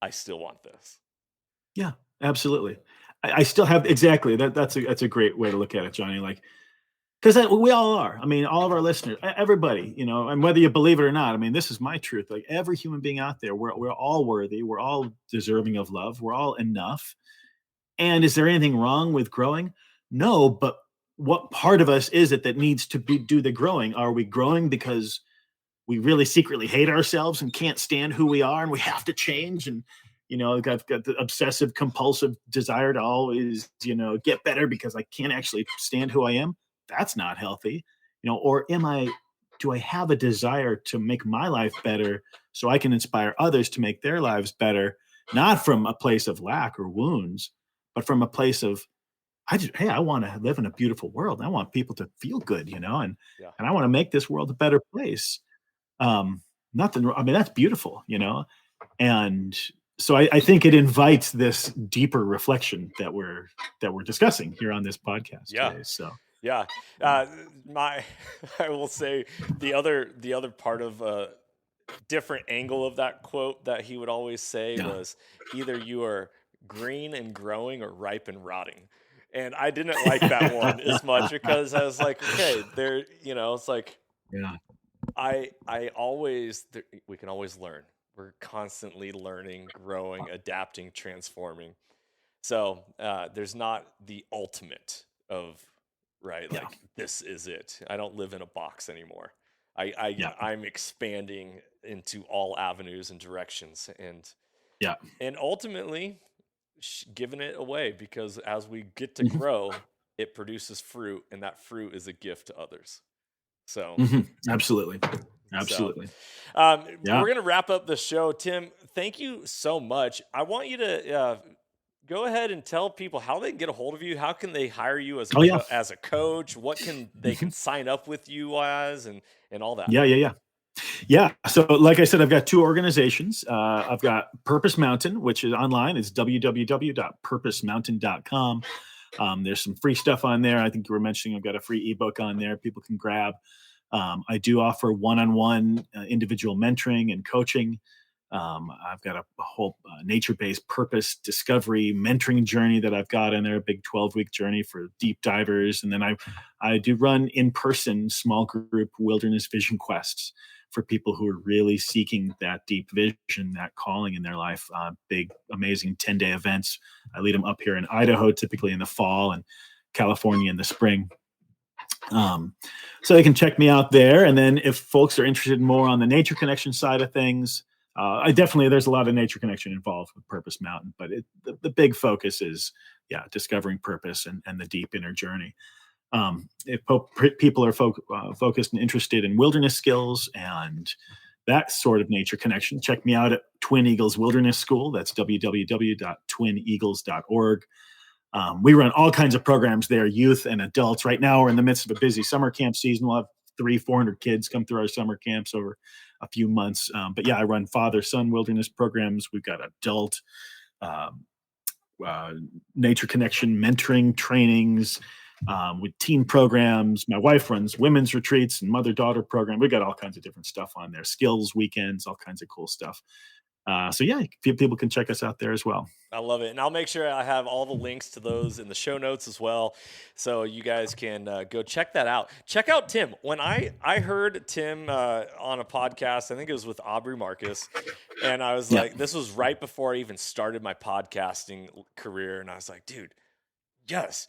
I still want this. Yeah, absolutely. I still have exactly that's a great way to look at it, Johnny. Like, because we all are. I mean, all of our listeners, everybody, and whether you believe it or not, I mean, this is my truth. Like every human being out there, we're all worthy. We're all deserving of love. We're all enough. And is there anything wrong with growing? No, but what part of us is it that needs to do the growing? Are we growing because we really secretly hate ourselves and can't stand who we are and we have to change, and got the obsessive compulsive desire to always get better because I can't actually stand who I am? That's not healthy. Or do I have a desire to make my life better so I can inspire others to make their lives better, not from a place of lack or wounds, but from a place of hey, I want to live in a beautiful world. I want people to feel good, and Yeah. I want to make this world a better place. um Nothing, I mean, that's beautiful, and so I think it invites this deeper reflection that we're discussing here on this podcast Yeah. today. So Yeah. yeah. My, I will say the other part of different angle of that quote that he would always say Yeah. was, either you are green and growing or ripe and rotting. And I didn't like that one as much, because I was like, okay, it's like, Yeah. I always, we can always learn. We're constantly learning, growing, adapting, transforming. So there's not the ultimate of, right, Yeah. like this is it. I don't live in a box anymore. I Yeah. I'm expanding into all avenues and directions, Yeah. and ultimately giving it away, because as we get to Mhm. grow, it produces fruit, and that fruit is a gift to others. So Mhm. Absolutely. so Absolutely. Yeah. we're gonna wrap up the show. Tim, thank you so much. I want you to go ahead and tell people how they can get a hold of you. How can they hire you as Oh, yeah. as a coach? What can they can Mhm. sign up with you as, and all that. Yeah. Yeah. Yeah. Yeah. So, like I said, I've got two organizations. I've got Purpose Mountain, which is online. It's www.purposemountain.com. There's some free stuff on there. I think you were mentioning I've got a free ebook on there people can grab. I do offer one-on-one individual mentoring and coaching. I've got a whole nature-based purpose discovery mentoring journey that I've got in there, a big 12-week journey for deep divers. And then I do run in-person small group wilderness vision quests for people who are really seeking that deep vision, that calling in their life. Big, amazing 10-day events. I lead them up here in Idaho, typically in the fall, and California in the spring. So they can check me out there. And then if folks are interested more on the nature connection side of things, there's a lot of nature connection involved with Purpose Mountain, but the big focus is, discovering purpose and the deep inner journey. If people are focused and interested in wilderness skills and that sort of nature connection, check me out at Twin Eagles Wilderness School. That's www.twineagles.org. We run all kinds of programs there, youth and adults. Right now, we're in the midst of a busy summer camp season. We'll have 300-400 kids come through our summer camps over a few months. But yeah, I run father-son wilderness programs. We've got adult um, nature connection mentoring trainings with teen programs. My wife runs women's retreats and mother-daughter program. We got all kinds of different stuff on there, skills weekends, all kinds of cool stuff. So yeah, people can check us out there as well. I love it. And I'll make sure I have all the links to those in the show notes as well. So you guys can go check that out. Check out Tim. When I heard Tim on a podcast, I think it was with Aubrey Marcus. And I was Yeah. like, this was right before I even started my podcasting career. And I was like, dude, yes.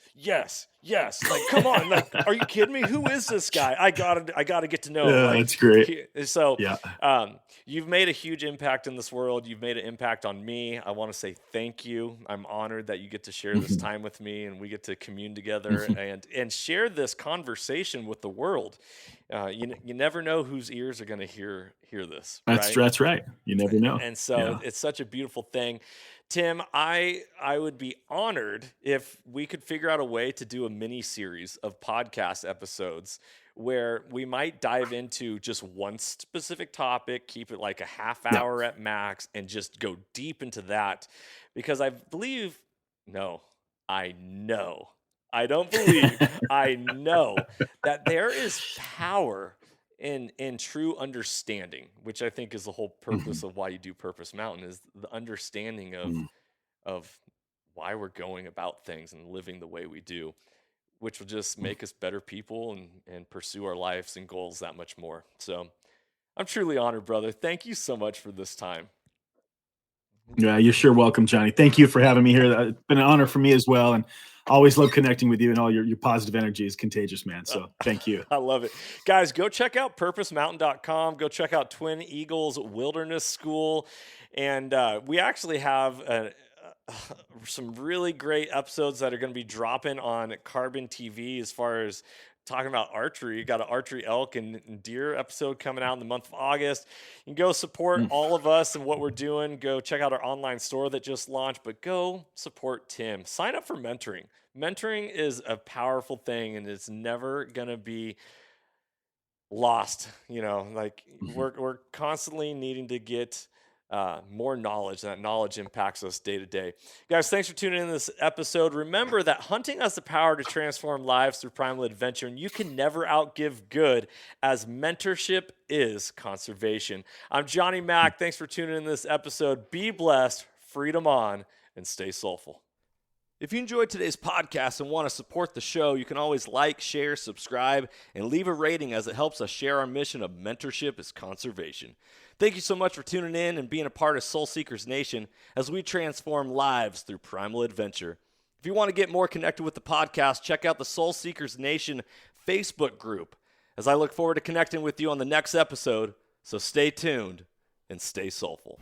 Like, come on. Like, are you kidding me? Who is this guy? I gotta get to know him. Like, that's great. So, Yeah. you've made a huge impact in this world. You've made an impact on me. I want to say thank you. I'm honored that you get to share this time with me and we get to commune together and share this conversation with the world. You never know whose ears are going to hear this. That's right. You never know. And so it's such a beautiful thing. Tim, I would be honored if we could figure out a way to do a mini series of podcast episodes where we might dive into just one specific topic, keep it like a half hour at max, and just go deep into that. Because I don't believe, I know that there is power in true understanding, which I think is the whole purpose of why you do Purpose Mountain, is the understanding of why we're going about things and living the way we do, which will just make us better people and pursue our lives and goals that much more. So I'm truly honored, brother. Thank you so much for this time. Yeah, you're sure welcome, Johnny. Thank you for having me here. It's been an honor for me as well. And always love connecting with you, and all your positive energy is contagious, man. So thank you. I love it. Guys, go check out purposemountain.com. Go check out Twin Eagles Wilderness School. And we actually have some really great episodes that are going to be dropping on Carbon TV as far as talking about archery. You got an archery elk and deer episode coming out in the month of August. You can go support all of us and what we're doing. Go check out our online store that just launched, but go support Tim. Sign up for mentoring. Mentoring is a powerful thing, and it's never going to be lost. Like we're constantly needing to get more knowledge, and that knowledge impacts us day to day. Guys, thanks for tuning in to this episode. Remember that hunting has the power to transform lives through primal adventure, and you can never outgive good, as mentorship is conservation. I'm Johnny Mack. Thanks for tuning in to this episode. Be blessed, freedom on, and stay soulful. If you enjoyed today's podcast and want to support the show, you can always like, share, subscribe, and leave a rating, as it helps us share our mission of mentorship is conservation. Thank you so much for tuning in and being a part of Soul Seekers Nation as we transform lives through primal adventure. If you want to get more connected with the podcast, check out the Soul Seekers Nation Facebook group, as I look forward to connecting with you on the next episode. So stay tuned and stay soulful.